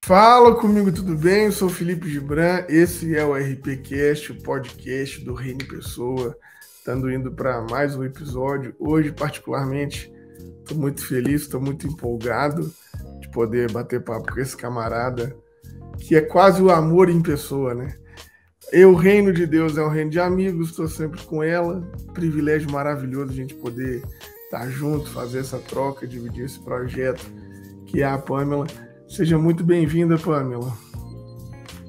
Fala comigo, tudo bem? Eu sou o Felipe Gibran, esse é o RPcast, o podcast do Reino Pessoa. Estando indo para mais um episódio. Hoje, particularmente, estou muito feliz, estou muito empolgado de poder bater papo com esse camarada, que é quase o amor em pessoa, né? O reino de Deus é um reino de amigos, estou sempre com ela. Privilégio maravilhoso a gente poder estar junto, fazer essa troca, dividir esse projeto, que é a Pamela. Seja muito bem-vinda, Pamela.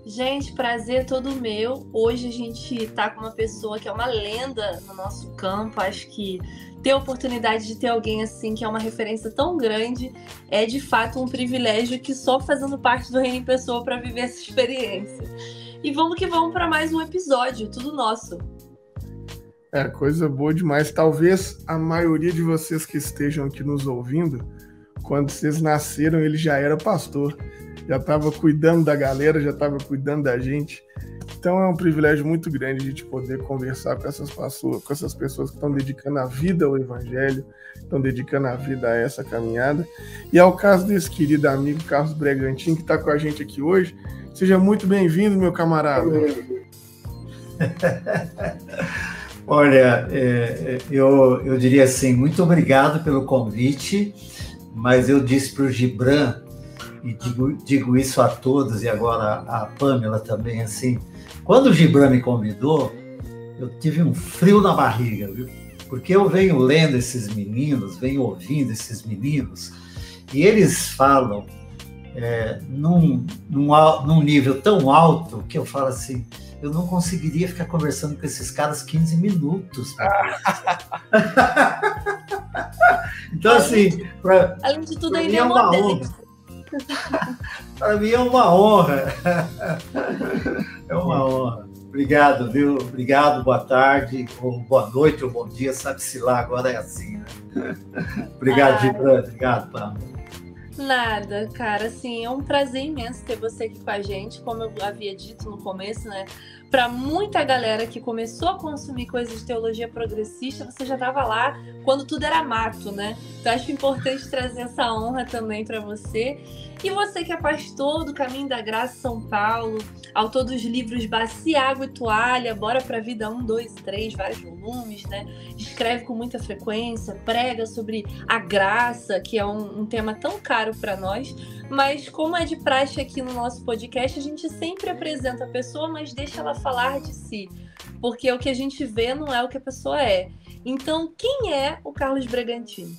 Gente, prazer todo meu. Hoje a gente tá com uma pessoa que é uma lenda no nosso campo. Acho que ter a oportunidade de ter alguém assim, que é uma referência tão grande, é de fato um privilégio que só fazendo parte do Reino em Pessoa para viver essa experiência. E vamos que vamos para mais um episódio, tudo nosso. É, coisa boa demais. Talvez a maioria de vocês que estejam aqui nos ouvindo, quando vocês nasceram, ele já era pastor, já estava cuidando da galera, já estava cuidando da gente. Então é um privilégio muito grande a gente poder conversar com essas pessoas que estão dedicando a vida ao Evangelho, estão dedicando a vida a essa caminhada. E é o caso desse querido amigo Carlos Bragantino, que está com a gente aqui hoje. Seja muito bem-vindo, meu camarada. Olha, eu diria assim, muito obrigado pelo convite. Mas eu disse para o Gibran, e digo isso a todos, e agora a Pamela também, assim, quando o Gibran me convidou, eu tive um frio na barriga, viu? Porque eu venho lendo esses meninos, venho ouvindo esses meninos, e eles falam num nível tão alto que eu falo assim, eu não conseguiria ficar conversando com esses caras 15 minutos. Então, assim, além de tudo, ainda é uma honra. Para mim é uma honra. É uma honra. Obrigado, viu? Obrigado, boa tarde, ou boa noite, ou bom dia, sabe-se lá, agora é assim, né? Obrigado, Gibran. Obrigado, Pamela. Nada, cara, assim, é um prazer imenso ter você aqui com a gente, como eu havia dito no começo, né? Para muita galera que começou a consumir coisas de teologia progressista, você já estava lá quando tudo era mato, né? Então acho importante trazer essa honra também para você. E você que é pastor do Caminho da Graça São Paulo, autor dos livros Bacia, Água e Toalha, Bora pra Vida 1, 2 e 3, vários volumes, né? Escreve com muita frequência, prega sobre a graça, que é um tema tão caro para nós, mas como é de praxe aqui no nosso podcast, a gente sempre apresenta a pessoa, mas deixa ela falar de si, porque o que a gente vê não é o que a pessoa é. Então, quem é o Carlos Bragantino?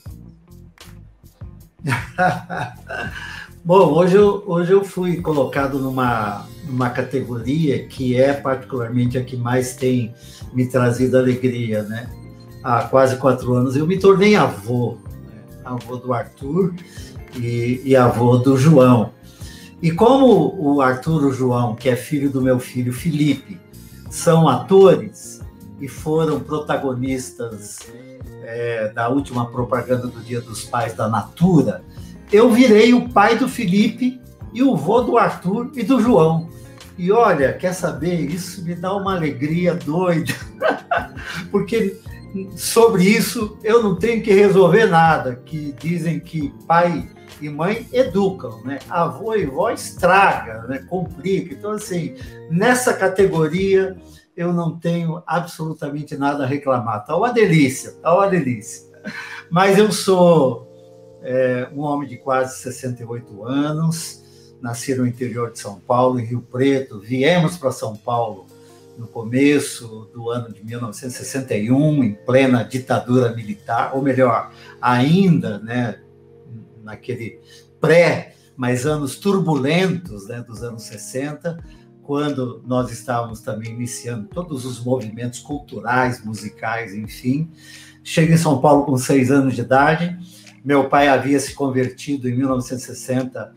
Bom, hoje eu fui colocado numa categoria que é particularmente a que mais tem me trazido alegria, né? Há quase 4 anos eu me tornei avô, né? Avô do Arthur e avô do João. E como o Arthur e o João, que é filho do meu filho Felipe, são atores e foram protagonistas da última propaganda do Dia dos Pais da Natura, eu virei o pai do Felipe e o vô do Arthur e do João. E olha, quer saber? Isso me dá uma alegria doida, porque sobre isso eu não tenho que resolver nada, que dizem que pai e mãe educam, né? Avô e vó estraga, né? Complica. Então, assim, nessa categoria eu não tenho absolutamente nada a reclamar. Tá uma delícia, tá uma delícia. Mas eu sou um homem de quase 68 anos, nasci no interior de São Paulo, em Rio Preto. Viemos para São Paulo no começo do ano de 1961, em plena ditadura militar, ou melhor, ainda, né, naquele mas anos turbulentos, né, dos anos 60, quando nós estávamos também iniciando todos os movimentos culturais, musicais, enfim. Cheguei em São Paulo com 6 anos de idade. Meu pai havia se convertido em 1960.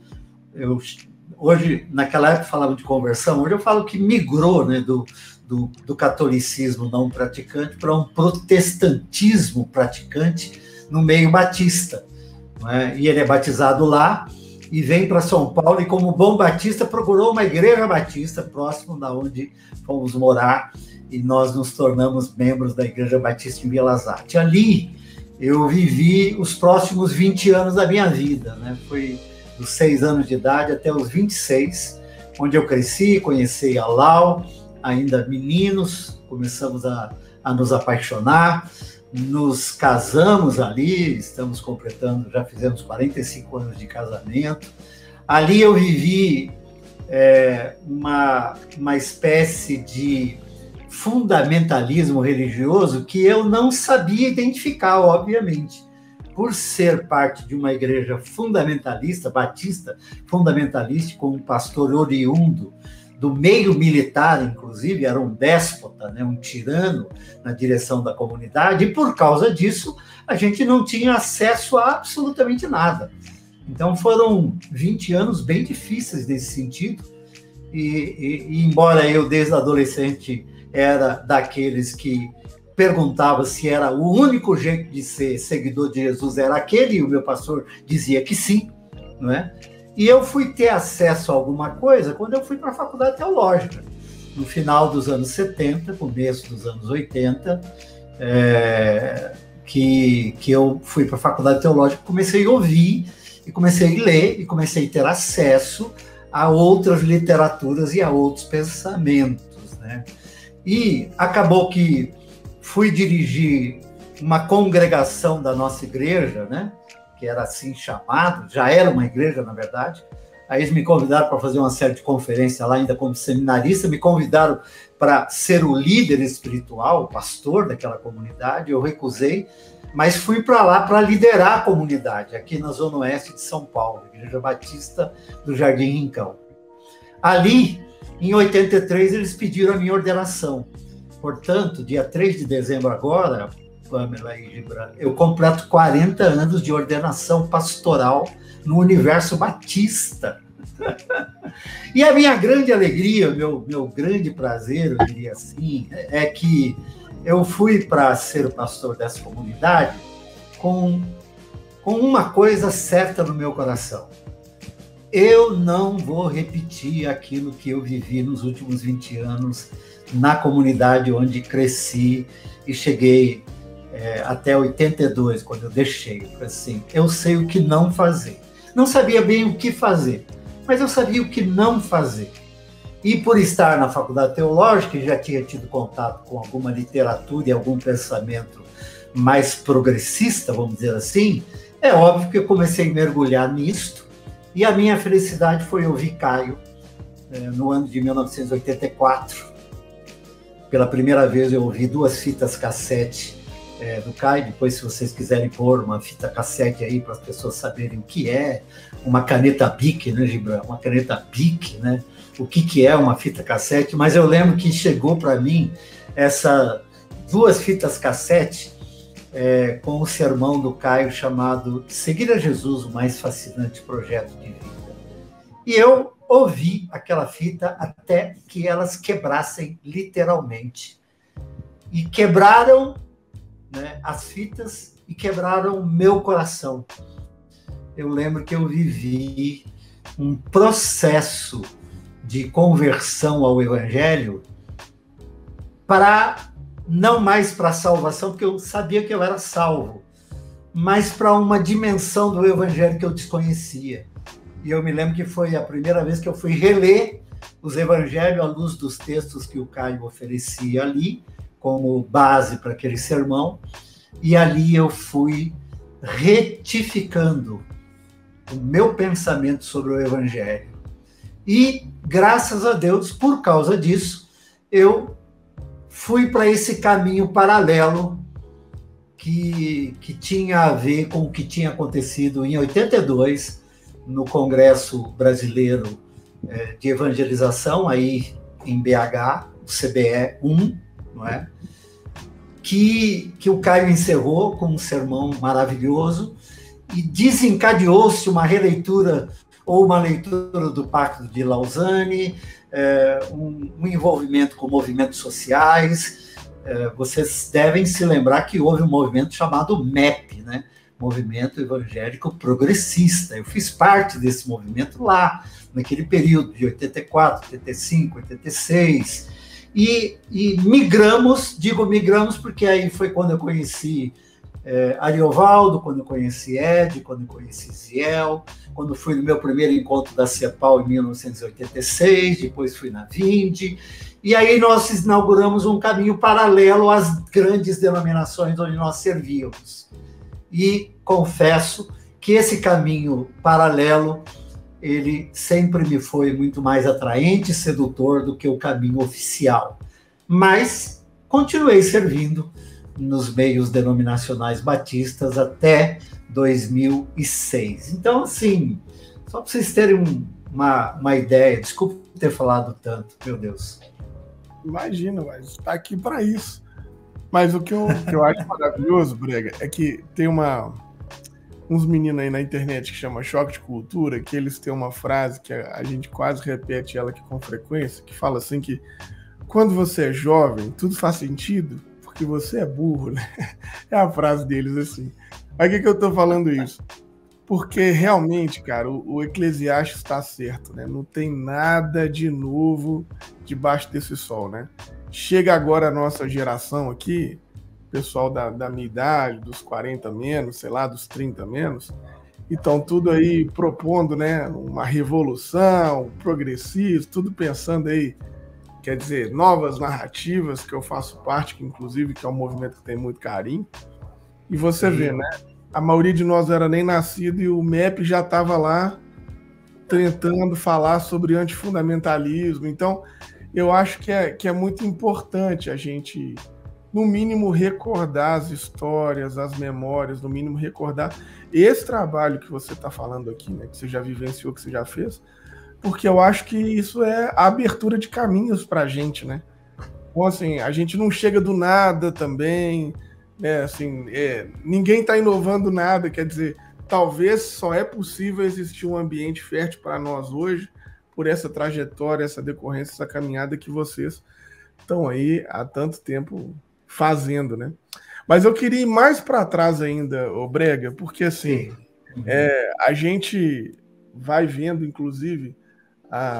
Hoje, naquela época, falava de conversão. Hoje eu falo que migrou, né, do catolicismo não praticante para um protestantismo praticante no meio batista. Né? E ele é batizado lá e vem para São Paulo e, como bom batista, procurou uma igreja batista próximo da onde fomos morar e nós nos tornamos membros da Igreja Batista em Belas Artes. Ali eu vivi os próximos 20 anos da minha vida, né? Foi dos 6 anos de idade até os 26, onde eu cresci, conheci a Lau, ainda meninos, começamos a nos apaixonar, nos casamos ali, estamos completando, já fizemos 45 anos de casamento. Ali eu vivi uma espécie de fundamentalismo religioso que eu não sabia identificar, obviamente. Por ser parte de uma igreja fundamentalista, batista fundamentalista, com um pastor oriundo do meio militar, inclusive, era um déspota, né, um tirano na direção da comunidade, e por causa disso a gente não tinha acesso a absolutamente nada. Então foram 20 anos bem difíceis nesse sentido, e embora eu, desde adolescente, era daqueles que perguntava se era o único jeito de ser seguidor de Jesus era aquele, e o meu pastor dizia que sim, não é? E eu fui ter acesso a alguma coisa quando eu fui para a faculdade teológica, no final dos anos 70, começo dos anos 80, que eu fui para a faculdade teológica, comecei a ouvir, e comecei a ler, e comecei a ter acesso a outras literaturas e a outros pensamentos, né? E acabou que fui dirigir uma congregação da nossa igreja, né? Que era assim chamado, já era uma igreja, na verdade. Aí eles me convidaram para fazer uma série de conferências lá, ainda como seminarista, me convidaram para ser o líder espiritual, o pastor daquela comunidade, eu recusei, mas fui para lá para liderar a comunidade, aqui na Zona Oeste de São Paulo, Igreja Batista do Jardim Rincão. Ali, em 83, eles pediram a minha ordenação. Portanto, dia 3 de dezembro agora, Pamela e Gibran, eu completo 40 anos de ordenação pastoral no universo batista. E a minha grande alegria, meu grande prazer, eu diria assim, é que eu fui para ser o pastor dessa comunidade com uma coisa certa no meu coração. Eu não vou repetir aquilo que eu vivi nos últimos 20 anos na comunidade onde cresci e cheguei até 82, quando eu deixei. Assim, eu sei o que não fazer. Não sabia bem o que fazer, mas eu sabia o que não fazer. E por estar na faculdade teológica, já tinha tido contato com alguma literatura e algum pensamento mais progressista, vamos dizer assim, é óbvio que eu comecei a mergulhar nisto, e a minha felicidade foi ouvir Caio, no ano de 1984. Pela primeira vez eu ouvi 2 fitas cassete do Caio. Depois, se vocês quiserem pôr uma fita cassete aí para as pessoas saberem o que é uma caneta Bic, né, Gibran? Uma caneta Bic, né? O que é uma fita cassete, mas eu lembro que chegou para mim essas 2 fitas cassete com o sermão do Caio chamado Seguir a Jesus, o mais fascinante projeto de vida. E eu ouvi aquela fita até que elas quebrassem literalmente. E quebraram, né, as fitas e quebraram o meu coração. Eu lembro que eu vivi um processo de conversão ao Evangelho não mais para a salvação, porque eu sabia que eu era salvo, mas para uma dimensão do Evangelho que eu desconhecia. E eu me lembro que foi a primeira vez que eu fui reler os Evangelhos à luz dos textos que o Caio oferecia ali, como base para aquele sermão, e ali eu fui retificando o meu pensamento sobre o Evangelho. E, graças a Deus, por causa disso, eu fui para esse caminho paralelo que tinha a ver com o que tinha acontecido em 82, no Congresso Brasileiro de Evangelização, aí em BH, o CBE 1, não é? Que o Caio encerrou com um sermão maravilhoso e desencadeou-se uma releitura ou uma leitura do Pacto de Lausanne, um envolvimento com movimentos sociais. Vocês devem se lembrar que houve um movimento chamado MEP, né? Movimento Evangélico Progressista. Eu fiz parte desse movimento lá, naquele período de 84, 85, 86, e migramos, digo migramos porque aí foi quando eu conheci Ariovaldo, quando eu conheci Ed, quando eu conheci Ziel, quando fui no meu primeiro encontro da CEPAL em 1986, depois fui na Vinde, e aí nós inauguramos um caminho paralelo às grandes denominações onde nós servíamos. E confesso que esse caminho paralelo, ele sempre me foi muito mais atraente e sedutor do que o caminho oficial. Mas continuei servindo nos meios denominacionais batistas até 2006. Então, assim, só para vocês terem uma ideia, desculpe ter falado tanto, meu Deus. Imagina, mas está aqui para isso. Mas o que eu acho maravilhoso, Brega, é que tem uns meninos aí na internet que chama Choque de Cultura, que eles têm uma frase que a gente quase repete ela aqui com frequência, que fala assim que quando você é jovem, tudo faz sentido, porque você é burro, né? É a frase deles assim. Mas que eu tô falando isso? Porque realmente, cara, o Eclesiastes está certo, né? Não tem nada de novo debaixo desse sol, né? Chega agora a nossa geração aqui, pessoal da minha idade, dos 40 menos, sei lá, dos 30 menos, e estão tudo aí propondo, né? Uma revolução, progressismo, tudo pensando aí, quer dizer, novas narrativas, que eu faço parte, que inclusive que é um movimento que tem muito carinho. E você vê, né? A maioria de nós era nem nascido e o MEP já estava lá tentando falar sobre antifundamentalismo. Então, eu acho que é muito importante a gente, no mínimo, recordar as histórias, as memórias, no mínimo, recordar esse trabalho que você está falando aqui, né? Que você já vivenciou, que você já fez, porque eu acho que isso é a abertura de caminhos para a gente, né? Então, assim, a gente não chega do nada também, né? Assim, ninguém está inovando nada, quer dizer, talvez só é possível existir um ambiente fértil para nós hoje, por essa trajetória, essa decorrência, essa caminhada que vocês estão aí há tanto tempo fazendo, né? Mas eu queria ir mais para trás ainda, ô Brega, porque assim, a gente vai vendo, inclusive,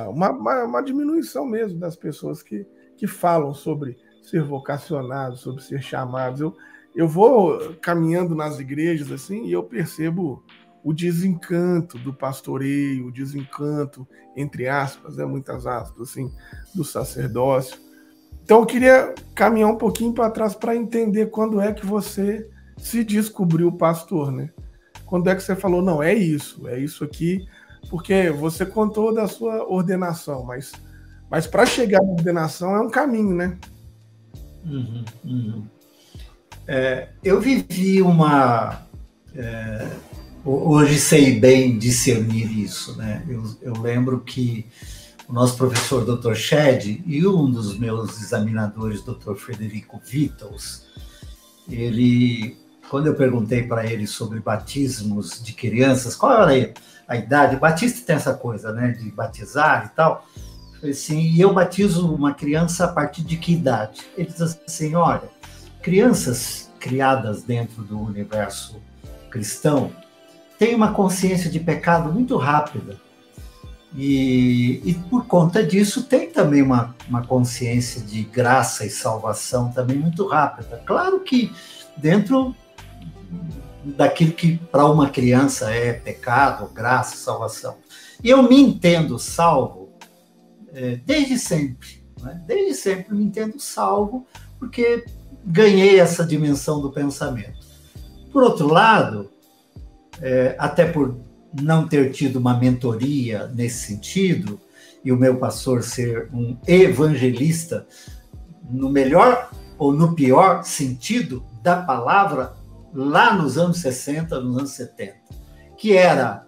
uma diminuição mesmo das pessoas que falam sobre ser vocacionados, sobre ser chamados. Eu vou caminhando nas igrejas assim e eu percebo o desencanto do pastoreio, o desencanto, entre aspas, muitas aspas, assim, do sacerdócio. Então eu queria caminhar um pouquinho para trás para entender quando é que você se descobriu pastor, né? Quando é que você falou, não, é isso aqui, porque você contou da sua ordenação, mas para chegar na ordenação é um caminho, né? Eu vivi hoje sei bem discernir isso, né? Eu lembro que o nosso professor Dr. Shed e um dos meus examinadores, Dr. Frederico Vittels, quando eu perguntei para ele sobre batismos de crianças, qual era a idade? Batista tem essa coisa, né, de batizar e tal. Eu falei assim, e eu batizo uma criança a partir de que idade? Ele diz assim, olha, crianças criadas dentro do universo cristão têm uma consciência de pecado muito rápida. E por conta disso tem também uma consciência de graça e salvação também muito rápida. Claro que dentro daquilo que para uma criança é pecado, graça, salvação. E eu me entendo salvo desde sempre, né? Desde sempre me entendo salvo, porque ganhei essa dimensão do pensamento. Por outro lado, até por não ter tido uma mentoria nesse sentido, e o meu pastor ser um evangelista, no melhor ou no pior sentido da palavra, lá nos anos 60, nos anos 70, que era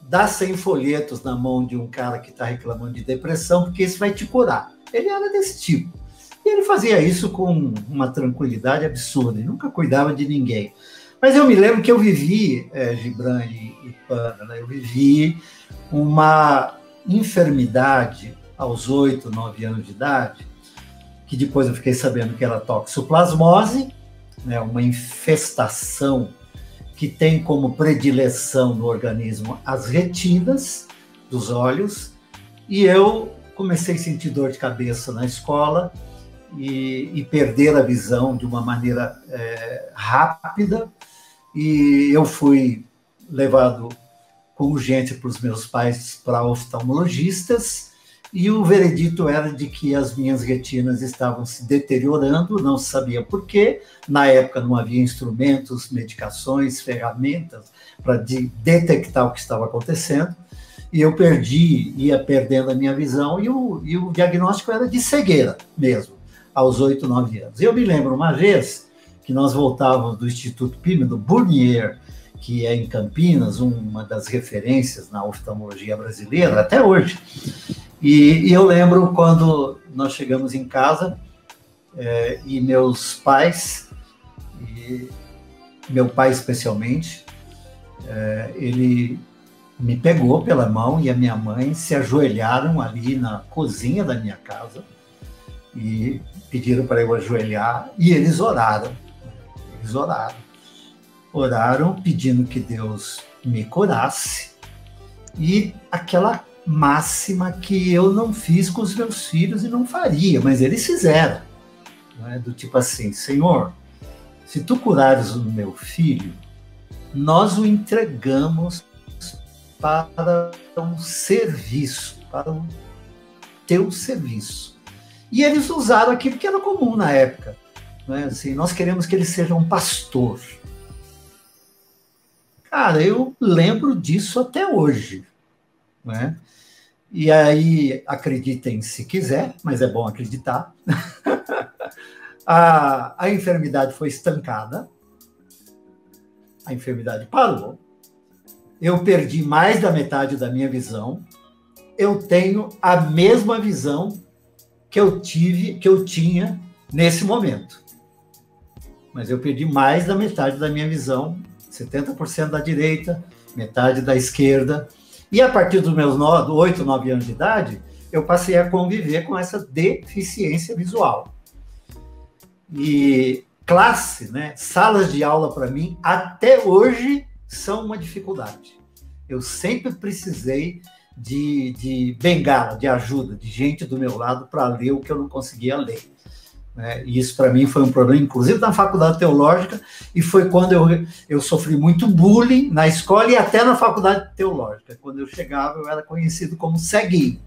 dar 100 folhetos na mão de um cara que está reclamando de depressão, porque isso vai te curar. Ele era desse tipo. E ele fazia isso com uma tranquilidade absurda, e nunca cuidava de ninguém. Mas eu me lembro que eu vivi, Gibran e Pana, né? Eu vivi uma enfermidade aos 8, 9 anos de idade, que depois eu fiquei sabendo que era toxoplasmose, né? Uma infestação que tem como predileção no organismo as retinas dos olhos, e eu comecei a sentir dor de cabeça na escola e perder a visão de uma maneira rápida, e eu fui levado com urgência para os meus pais para oftalmologistas, e o veredito era de que as minhas retinas estavam se deteriorando, não se sabia por quê. Na época não havia instrumentos, medicações, ferramentas para detectar o que estava acontecendo, e eu ia perdendo a minha visão, e o diagnóstico era de cegueira mesmo, aos 8, 9 anos. Eu me lembro uma vez que nós voltávamos do Instituto Pime, do Burnier, que é em Campinas, uma das referências na oftalmologia brasileira, até hoje. E eu lembro quando nós chegamos em casa, e meus pais, e meu pai especialmente, ele me pegou pela mão e a minha mãe se ajoelharam ali na cozinha da minha casa e pediram para eu ajoelhar, e eles oraram. Eles oraram pedindo que Deus me curasse, e aquela máxima que eu não fiz com os meus filhos e não faria, mas eles fizeram, né? Do tipo assim: Senhor, se tu curares o meu filho, nós o entregamos para um serviço, para o teu serviço. E eles usaram aquilo que era comum na época, né? Assim, nós queremos que ele seja um pastor. Cara, eu lembro disso até hoje, né? E aí, acreditem se quiser, mas é bom acreditar. A enfermidade foi estancada, a enfermidade parou, eu perdi mais da metade da minha visão, eu tenho a mesma visão que eu tinha nesse momento. Mas eu perdi mais da metade da minha visão, 70% da direita, metade da esquerda. E a partir dos meus 8, 9 anos de idade, eu passei a conviver com essa deficiência visual. E classe, né, salas de aula para mim, até hoje, são uma dificuldade. Eu sempre precisei de bengala, de ajuda, de gente do meu lado para ler o que eu não conseguia ler. E isso para mim foi um problema, inclusive na faculdade teológica, e foi quando eu sofri muito bullying na escola e até na faculdade teológica. Quando eu chegava, eu era conhecido como ceguinho.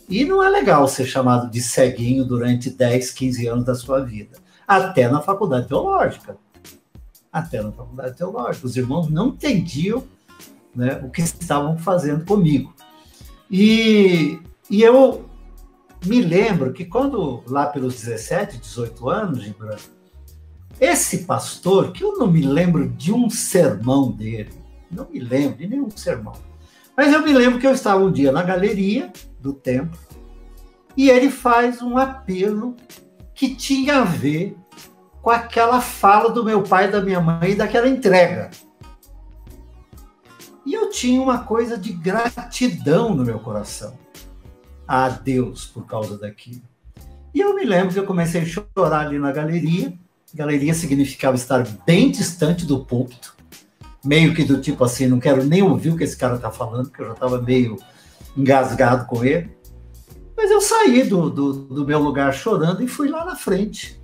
E não é legal ser chamado de ceguinho durante 10, 15 anos da sua vida. Até na faculdade teológica. Os irmãos não entendiam, né, o que estavam fazendo comigo. E eu me lembro que quando, lá pelos 17, 18 anos, Gibran, esse pastor, que eu não me lembro de um sermão dele, não me lembro de nenhum sermão, mas eu me lembro que eu estava um dia na galeria do templo e ele faz um apelo que tinha a ver com aquela fala do meu pai e da minha mãe, daquela entrega. E eu tinha uma coisa de gratidão no meu coração a Deus por causa daquilo. E eu me lembro que eu comecei a chorar ali na galeria. Galeria significava estar bem distante do púlpito, meio que do tipo assim, não quero nem ouvir o que esse cara está falando, porque eu já estava meio engasgado com ele. Mas eu saí do meu lugar chorando e fui lá na frente.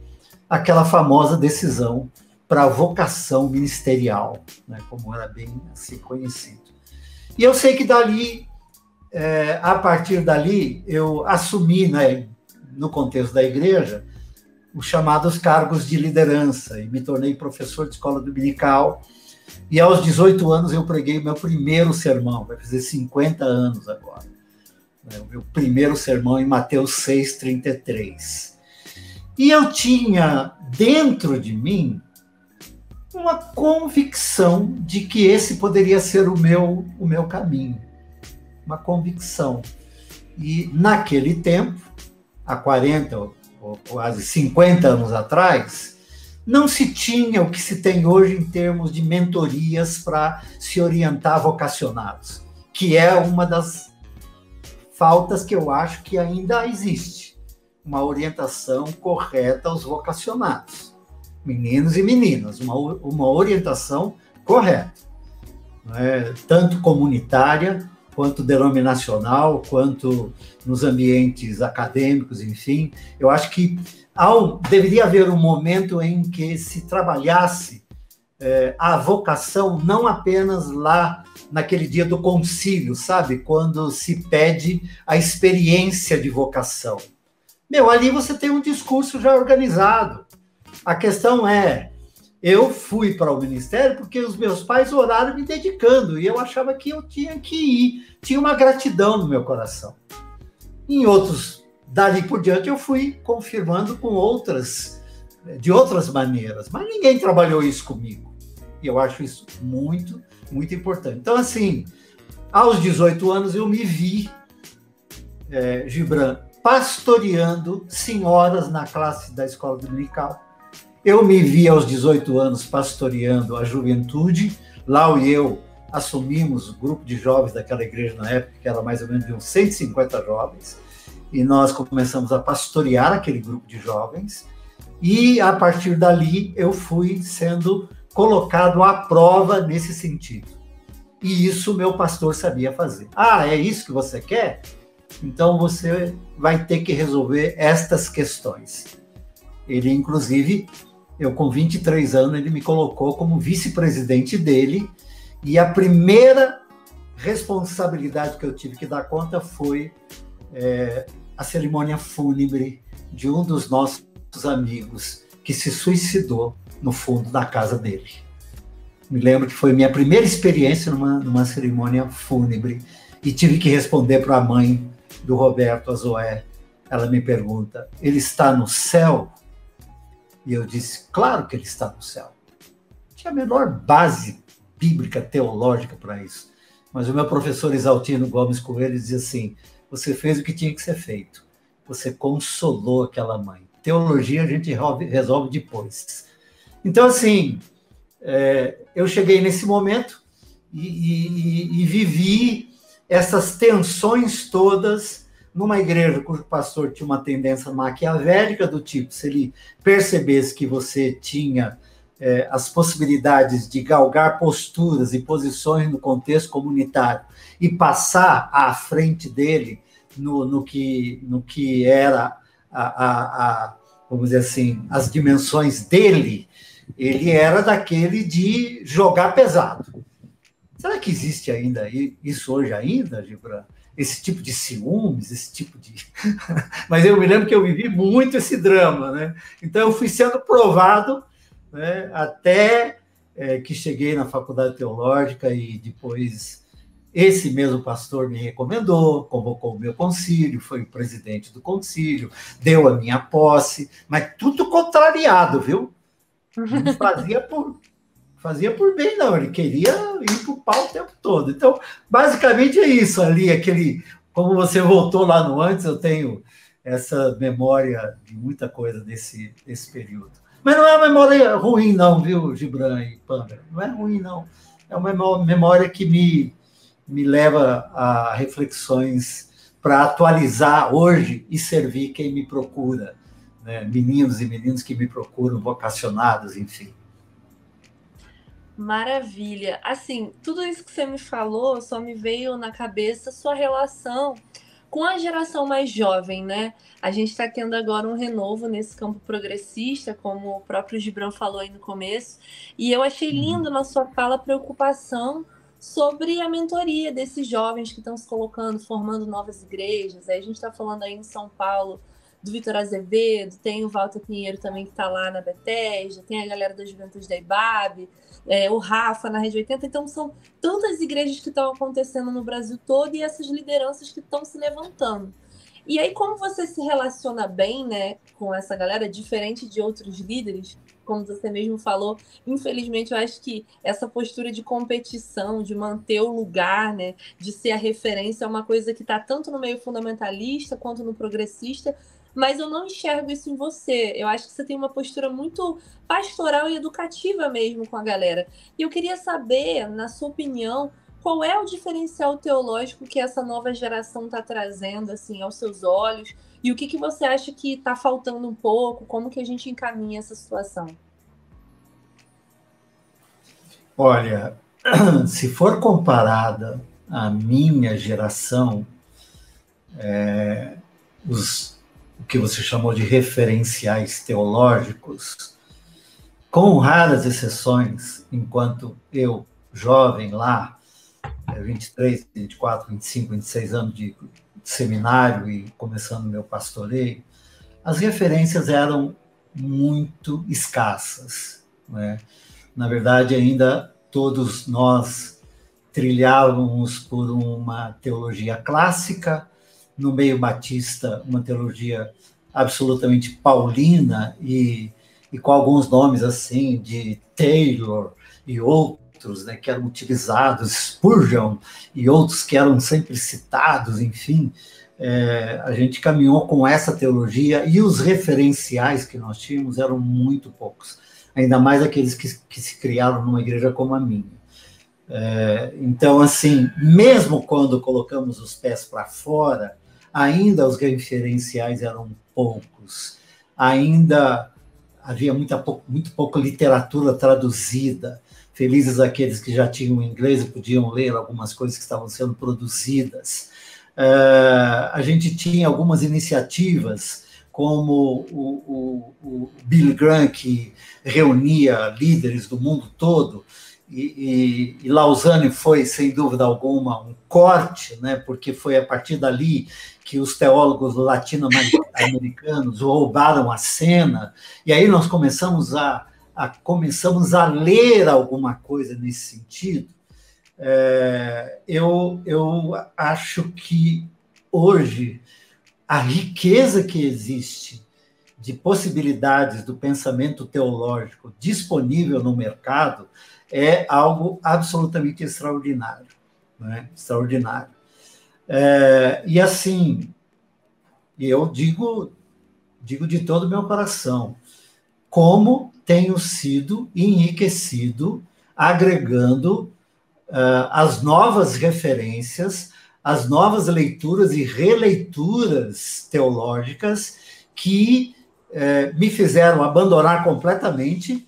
Aquela famosa decisão para a vocação ministerial, né, como era bem assim conhecido. E eu sei que dali, a partir dali, eu assumi, né, no contexto da igreja, os chamados cargos de liderança, e me tornei professor de escola dominical, e aos 18 anos eu preguei o meu primeiro sermão, vai fazer 50 anos agora, né, o meu primeiro sermão em Mateus 6:33. E eu tinha dentro de mim uma convicção de que esse poderia ser o meu caminho. Uma convicção. E naquele tempo, há 40 ou quase 50 anos atrás, não se tinha o que se tem hoje em termos de mentorias para se orientar vocacionados, que é uma das faltas que eu acho que ainda existe. Uma orientação correta aos vocacionados, meninos e meninas, uma orientação correta, né? Tanto comunitária, quanto denominacional, quanto nos ambientes acadêmicos, enfim. Eu acho que deveria haver um momento em que se trabalhasse a vocação não apenas lá naquele dia do concílio, sabe? Quando se pede a experiência de vocação. Ali você tem um discurso já organizado. A questão é, eu fui para o ministério porque os meus pais oraram me dedicando, e eu achava que eu tinha que ir. Tinha uma gratidão no meu coração. Em outros, dali por diante, eu fui confirmando de outras maneiras, mas ninguém trabalhou isso comigo. E eu acho isso muito, muito importante. Então, assim, aos 18 anos, eu me vi, Gibran, pastoreando senhoras na classe da escola dominical. Eu me vi aos 18 anos pastoreando a juventude. Lau e eu assumimos o grupo de jovens daquela igreja na época, que era mais ou menos de uns 150 jovens, e nós começamos a pastorear aquele grupo de jovens, e a partir dali eu fui sendo colocado à prova nesse sentido. E isso meu pastor sabia fazer. É isso que você quer? Então você vai ter que resolver estas questões. Ele, inclusive, eu com 23 anos, ele me colocou como vice-presidente dele, e a primeira responsabilidade que eu tive que dar conta foi a cerimônia fúnebre de um dos nossos amigos que se suicidou no fundo da casa dele. Me lembro que foi minha primeira experiência numa cerimônia fúnebre, e tive que responder para a mãe do Roberto, a Zoé. Ela me pergunta, ele está no céu? E eu disse, claro que ele está no céu. Não tinha a menor base bíblica, teológica para isso. Mas o meu professor Isaltino Gomes Coelho dizia assim, você fez o que tinha que ser feito. Você consolou aquela mãe. Teologia a gente resolve depois. Então, assim, eu cheguei nesse momento e vivi essas tensões todas numa igreja cujo pastor tinha uma tendência maquiavélica do tipo, se ele percebesse que você tinha as possibilidades de galgar posturas e posições no contexto comunitário e passar à frente dele no que era vamos dizer assim, as dimensões dele, ele era daquele de jogar pesado. Será que existe ainda isso hoje ainda, Gibran? Esse tipo de ciúmes, esse tipo de... Mas eu me lembro que eu vivi muito esse drama, né? Então eu fui sendo provado, né, até que cheguei na faculdade teológica, e depois esse mesmo pastor me recomendou, convocou o meu concílio, foi o presidente do concílio, deu a minha posse, mas tudo contrariado, viu? Não fazia por bem, não. Ele queria ir para o pau o tempo todo. Então, basicamente é isso ali, como você voltou lá no antes, eu tenho essa memória de muita coisa desse período. Mas não é uma memória ruim, não, viu, Gibran e Pâmela? Não é ruim, não. É uma memória que me leva a reflexões para atualizar hoje e servir quem me procura, né? Meninos e meninas que me procuram, vocacionados, enfim. Maravilha. Assim, tudo isso que você me falou só me veio na cabeça sua relação com a geração mais jovem, né? A gente está tendo agora um renovo nesse campo progressista, como o próprio Gibran falou aí no começo, e eu achei lindo na sua fala a preocupação sobre a mentoria desses jovens que estão se colocando, formando novas igrejas. Aí a gente está falando aí em São Paulo do Vitor Azevedo, tem o Walter Pinheiro também que está lá na Bethesda, tem a galera da Juventude da IBAB, o Rafa na Rede 80. Então são tantas igrejas que estão acontecendo no Brasil todo e essas lideranças que estão se levantando. E aí, como você se relaciona bem, né, com essa galera, diferente de outros líderes, como você mesmo falou, infelizmente eu acho que essa postura de competição, de manter o lugar, né, de ser a referência, é uma coisa que está tanto no meio fundamentalista quanto no progressista, mas eu não enxergo isso em você. Eu acho que você tem uma postura muito pastoral e educativa mesmo com a galera. E eu queria saber, na sua opinião, qual é o diferencial teológico que essa nova geração está trazendo assim, aos seus olhos? E o que você acha que está faltando um pouco? Como que a gente encaminha essa situação? Olha, se for comparada à minha geração, o que você chamou de referenciais teológicos, com raras exceções, enquanto eu, jovem lá, 23, 24, 25, 26 anos de seminário e começando meu pastoreio, as referências eram muito escassas, né? Na verdade, ainda todos nós trilhávamos por uma teologia clássica, no meio batista, uma teologia absolutamente paulina e com alguns nomes assim de Taylor e outros, né, que eram utilizados, Spurgeon e outros que eram sempre citados, enfim. A gente caminhou com essa teologia e os referenciais que nós tínhamos eram muito poucos, ainda mais aqueles que se criaram numa igreja como a minha. Então, assim, mesmo quando colocamos os pés para fora, ainda os referenciais eram poucos, ainda havia muito pouca literatura traduzida. Felizes aqueles que já tinham inglês e podiam ler algumas coisas que estavam sendo produzidas. A gente tinha algumas iniciativas, como o Billy Graham, que reunia líderes do mundo todo, e Lausanne foi, sem dúvida alguma, um corte, né, porque foi a partir dali que os teólogos latino-americanos roubaram a cena, e aí nós começamos a ler alguma coisa nesse sentido. Eu acho que hoje a riqueza que existe de possibilidades do pensamento teológico disponível no mercado é algo absolutamente extraordinário, né? Extraordinário. E assim, eu digo de todo o meu coração, como tenho sido enriquecido agregando as novas referências, as novas leituras e releituras teológicas que me fizeram abandonar completamente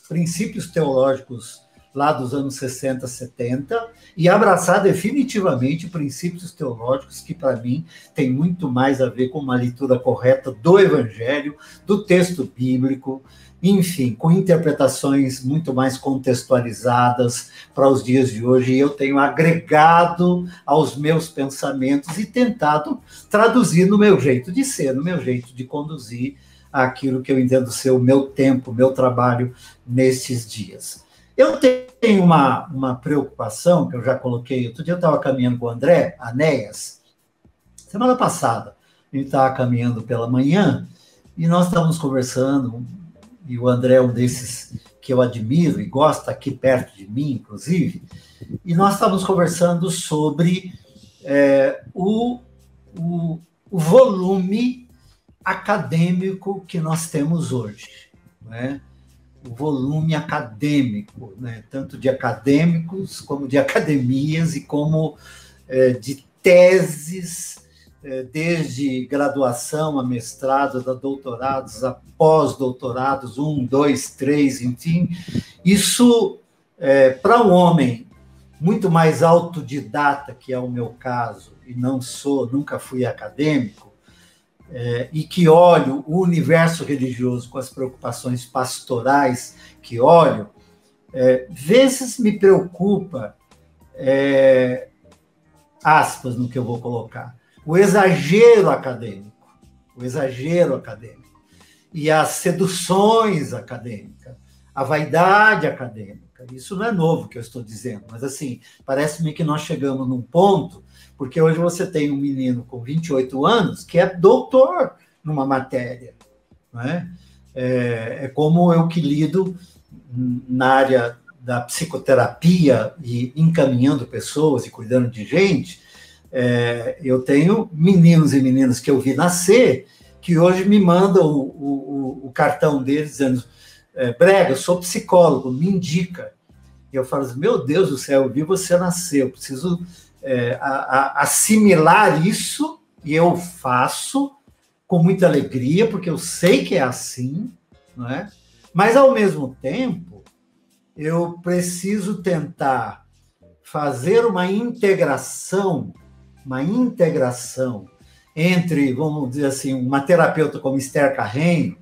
princípios teológicos lá dos anos 60, 70, e abraçar definitivamente princípios teológicos que, para mim, têm muito mais a ver com uma leitura correta do Evangelho, do texto bíblico, enfim, com interpretações muito mais contextualizadas para os dias de hoje. E eu tenho agregado aos meus pensamentos e tentado traduzir no meu jeito de ser, no meu jeito de conduzir aquilo que eu entendo ser o meu tempo, o meu trabalho nestes dias. Eu tenho uma preocupação, que eu já coloquei, outro dia eu estava caminhando com o André Anéas, semana passada, a gente estava caminhando pela manhã, e nós estávamos conversando, e o André é um desses que eu admiro e gosta, aqui perto de mim, inclusive, e nós estávamos conversando sobre o volume acadêmico que nós temos hoje, né? O volume acadêmico, né? Tanto de acadêmicos como de academias e como de teses, desde graduação a mestrado, a doutorados, a pós-doutorados, 1, 2, 3, enfim. Isso, para um homem muito mais autodidata, que é o meu caso, e nunca fui acadêmico, e que olho o universo religioso com as preocupações pastorais que olho, vezes me preocupa, aspas no que eu vou colocar, o exagero acadêmico, e as seduções acadêmicas, a vaidade acadêmica. Isso não é novo que eu estou dizendo, mas assim, parece-me que nós chegamos num ponto, porque hoje você tem um menino com 28 anos que é doutor numa matéria, não é? É como eu que lido na área da psicoterapia e encaminhando pessoas e cuidando de gente, eu tenho meninos e meninas que eu vi nascer que hoje me mandam o cartão deles dizendo: Brega, eu sou psicólogo, me indica. E eu falo assim: meu Deus do céu, eu vi você nascer, eu preciso assimilar isso, e eu faço com muita alegria, porque eu sei que é assim, não é? Mas, ao mesmo tempo, eu preciso tentar fazer uma integração entre, vamos dizer assim, uma terapeuta como Esther Carreño,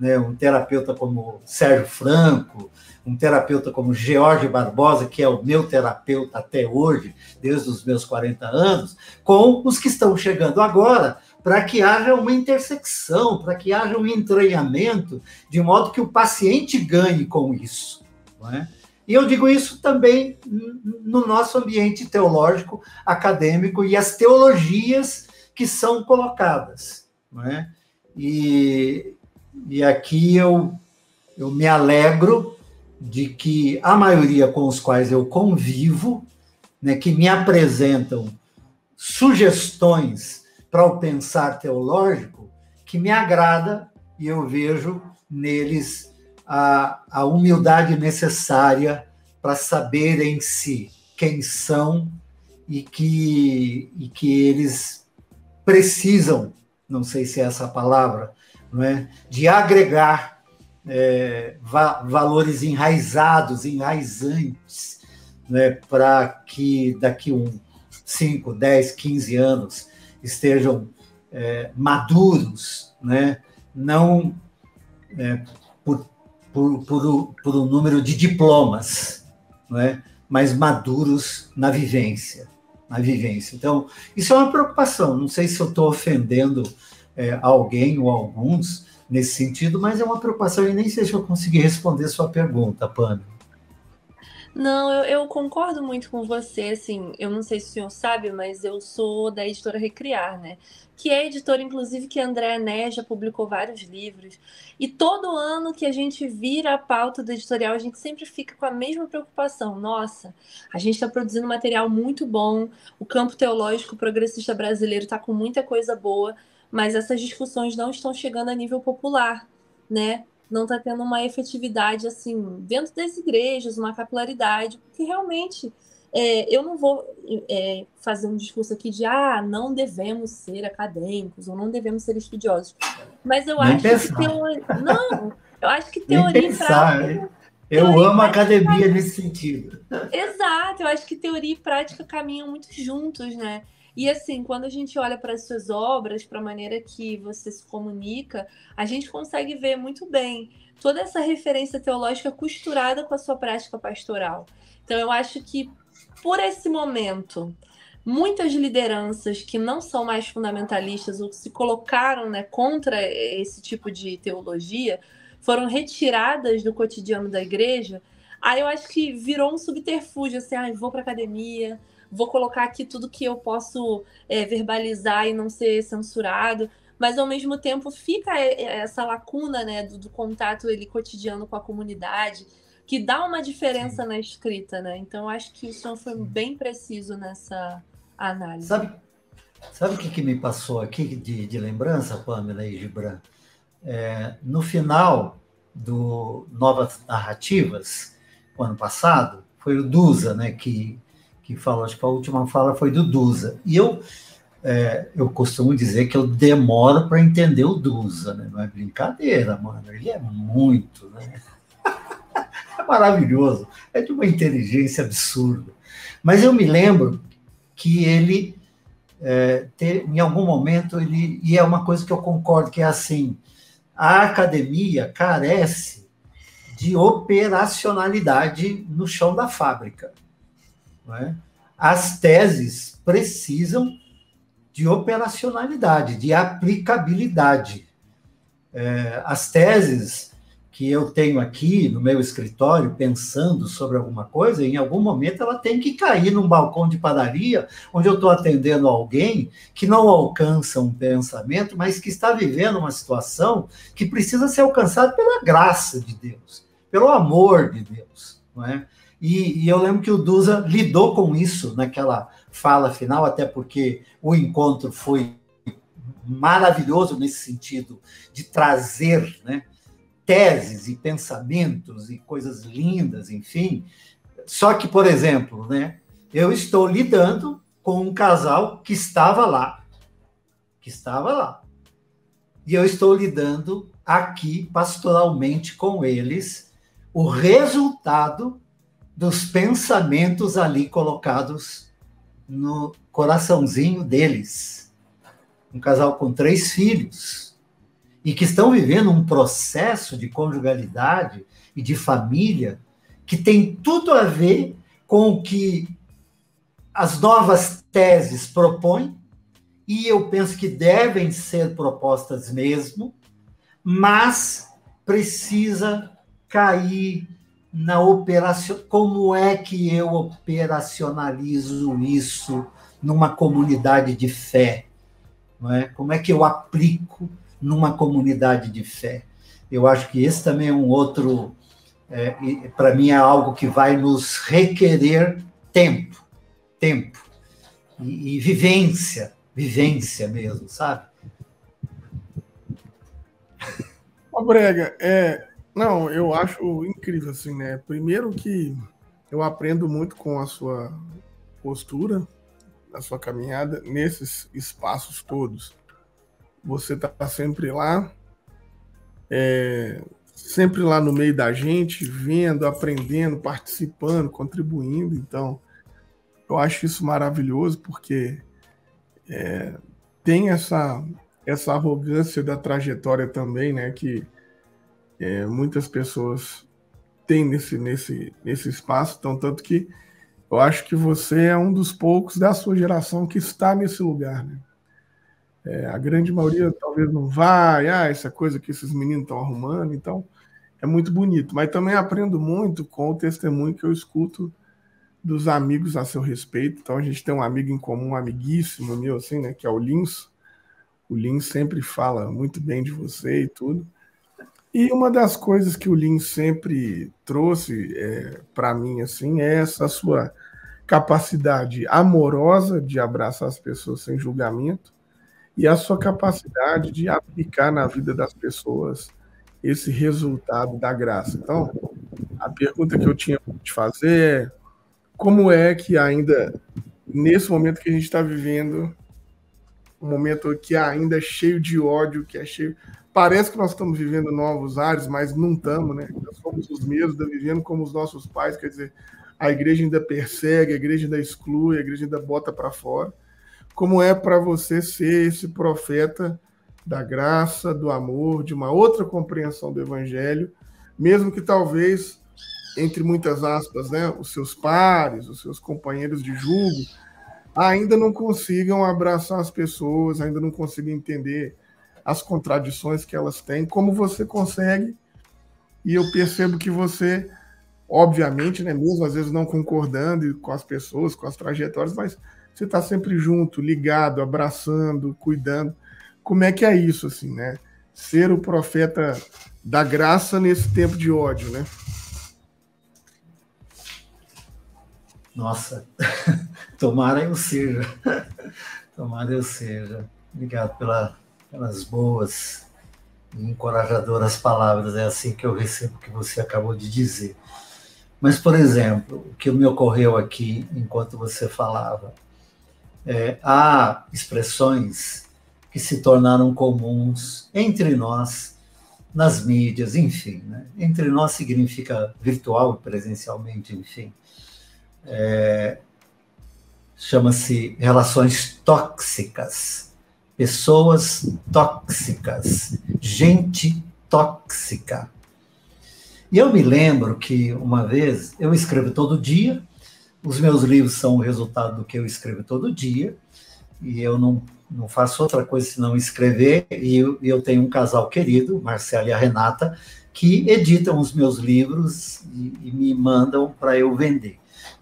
né, um terapeuta como Sérgio Franco, um terapeuta como George Barbosa, que é o meu terapeuta até hoje, desde os meus 40 anos, com os que estão chegando agora, para que haja uma intersecção, para que haja um entranhamento, de modo que o paciente ganhe com isso. Não é? E eu digo isso também no nosso ambiente teológico, acadêmico, e as teologias que são colocadas. Não é? E aqui eu me alegro de que a maioria com os quais eu convivo, né, que me apresentam sugestões para o pensar teológico, que me agrada, e eu vejo neles a humildade necessária para saberem-se quem são e que eles precisam, não sei se é essa a palavra, não é, de agregar valores enraizantes, né, para que daqui 5, 10, 15 anos estejam maduros, né, não por um número de diplomas, não é, mas maduros na vivência. Então, isso é uma preocupação. Não sei se eu estou ofendendo alguém ou alguns nesse sentido, mas é uma preocupação e nem sei se eu consegui responder sua pergunta, Pâmela. Não, eu concordo muito com você, assim, eu não sei se o senhor sabe, mas eu sou da editora Recriar, né? Que é a editora, inclusive, que a Andréa Né já publicou vários livros. E todo ano que a gente vira a pauta do editorial, a gente sempre fica com a mesma preocupação. Nossa, a gente está produzindo material muito bom, o campo teológico progressista brasileiro está com muita coisa boa, mas essas discussões não estão chegando a nível popular, né? Não está tendo uma efetividade, assim, dentro das igrejas, uma capilaridade, porque realmente eu não vou fazer um discurso aqui de não devemos ser acadêmicos ou não devemos ser estudiosos, mas eu acho que teoria... Não, eu acho que teoria e prática... Eu amo a academia nesse sentido. Exato, eu acho que teoria e prática caminham muito juntos, né? E assim, quando a gente olha para as suas obras, para a maneira que você se comunica, a gente consegue ver muito bem toda essa referência teológica costurada com a sua prática pastoral. Então, eu acho que, por esse momento, muitas lideranças que não são mais fundamentalistas ou que se colocaram, né, contra esse tipo de teologia foram retiradas do cotidiano da igreja. Aí eu acho que virou um subterfúgio, assim, vou para a academia, vou colocar aqui tudo que eu posso verbalizar e não ser censurado, mas ao mesmo tempo fica essa lacuna, né, do contato cotidiano com a comunidade, que dá uma diferença na escrita, né? Então, eu acho que o senhor foi bem preciso nessa análise. Sabe o que me passou aqui de lembrança, Pâmela e Gibran? No final do Novas Narrativas, o ano passado, foi o Dusa, né, que falou, acho que a última fala foi do Dusa. E eu costumo dizer que eu demoro para entender o Dusa, né? Não é brincadeira, mano. Ele é muito, né? É maravilhoso. É de uma inteligência absurda. Mas eu me lembro que ele, em algum momento, e é uma coisa que eu concordo, que é assim, a academia carece de operacionalidade no chão da fábrica. Não é? As teses precisam de operacionalidade, de aplicabilidade. As teses que eu tenho aqui no meu escritório, pensando sobre alguma coisa, em algum momento ela tem que cair num balcão de padaria, onde eu estou atendendo alguém que não alcança um pensamento, mas que está vivendo uma situação que precisa ser alcançada pela graça de Deus, pelo amor de Deus, não é? E eu lembro que o Dusa lidou com isso naquela fala final, até porque o encontro foi maravilhoso nesse sentido de trazer, né, teses e pensamentos e coisas lindas, enfim. Só que, por exemplo, né, eu estou lidando com um casal que estava lá. E eu estou lidando aqui pastoralmente com eles o resultado dos pensamentos ali colocados no coraçãozinho deles. Um casal com 3 filhos. e que estão vivendo um processo de conjugalidade e de família que tem tudo a ver com o que as novas teses propõem, e eu penso que devem ser propostas mesmo, mas precisa cair na operação. Como é que eu operacionalizo isso numa comunidade de fé? Não é? Como é que eu aplico numa comunidade de fé? Eu acho que esse também é um outro, para mim é algo que vai nos requerer tempo e vivência mesmo, sabe? Ô, Brega, não, eu acho incrível, assim, né? Primeiro que eu aprendo muito com a sua postura, a sua caminhada nesses espaços todos. Você tá sempre lá, sempre lá no meio da gente, vendo, aprendendo, participando, contribuindo. Então, eu acho isso maravilhoso, porque tem essa arrogância da trajetória também, né? Que muitas pessoas têm nesse espaço. Então, tanto que eu acho que você é um dos poucos da sua geração que está nesse lugar, né? A grande maioria talvez não vai, essa coisa que esses meninos estão arrumando, então é muito bonito. Mas também aprendo muito com o testemunho que eu escuto dos amigos a seu respeito. Então a gente tem um amigo em comum, um amiguíssimo meu, assim, né, que é o Lins. O Lins sempre fala muito bem de você e tudo. E uma das coisas que o Lins sempre trouxe para mim, assim, é essa sua capacidade amorosa de abraçar as pessoas sem julgamento, e a sua capacidade de aplicar na vida das pessoas esse resultado da graça. Então, a pergunta que eu tinha para te fazer é: como é que ainda, nesse momento que a gente está vivendo, um momento que ainda é cheio de ódio, que é cheio... Parece que nós estamos vivendo novos ares, mas não estamos, né? Nós somos os mesmos, vivendo como os nossos pais, quer dizer, a igreja ainda persegue, a igreja ainda exclui, a igreja ainda bota para fora. Como é para você ser esse profeta da graça, do amor, de uma outra compreensão do evangelho, mesmo que talvez, entre muitas aspas, né, os seus pares, os seus companheiros de julgo, ainda não consigam abraçar as pessoas, ainda não consigam entender as contradições que elas têm, como você consegue, e eu percebo que você, obviamente, né, mesmo às vezes não concordando com as pessoas, com as trajetórias, mas você está sempre junto, ligado, abraçando, cuidando. Como é que é isso, assim, né? Ser o profeta da graça nesse tempo de ódio, né? Nossa, tomara eu seja. Tomara eu seja. Obrigado pelas boas e encorajadoras palavras. É assim que eu recebo o que você acabou de dizer. Mas, por exemplo, o que me ocorreu aqui enquanto você falava, há expressões que se tornaram comuns entre nós, nas mídias, enfim, né? Entre nós significa virtual e presencialmente, enfim. Chama-se relações tóxicas, pessoas tóxicas, gente tóxica. E eu me lembro que uma vez, eu escrevo todo dia, os meus livros são o resultado do que eu escrevo todo dia, e eu não faço outra coisa senão escrever, e eu tenho um casal querido, Marcelo e a Renata, que editam os meus livros e me mandam para eu vender,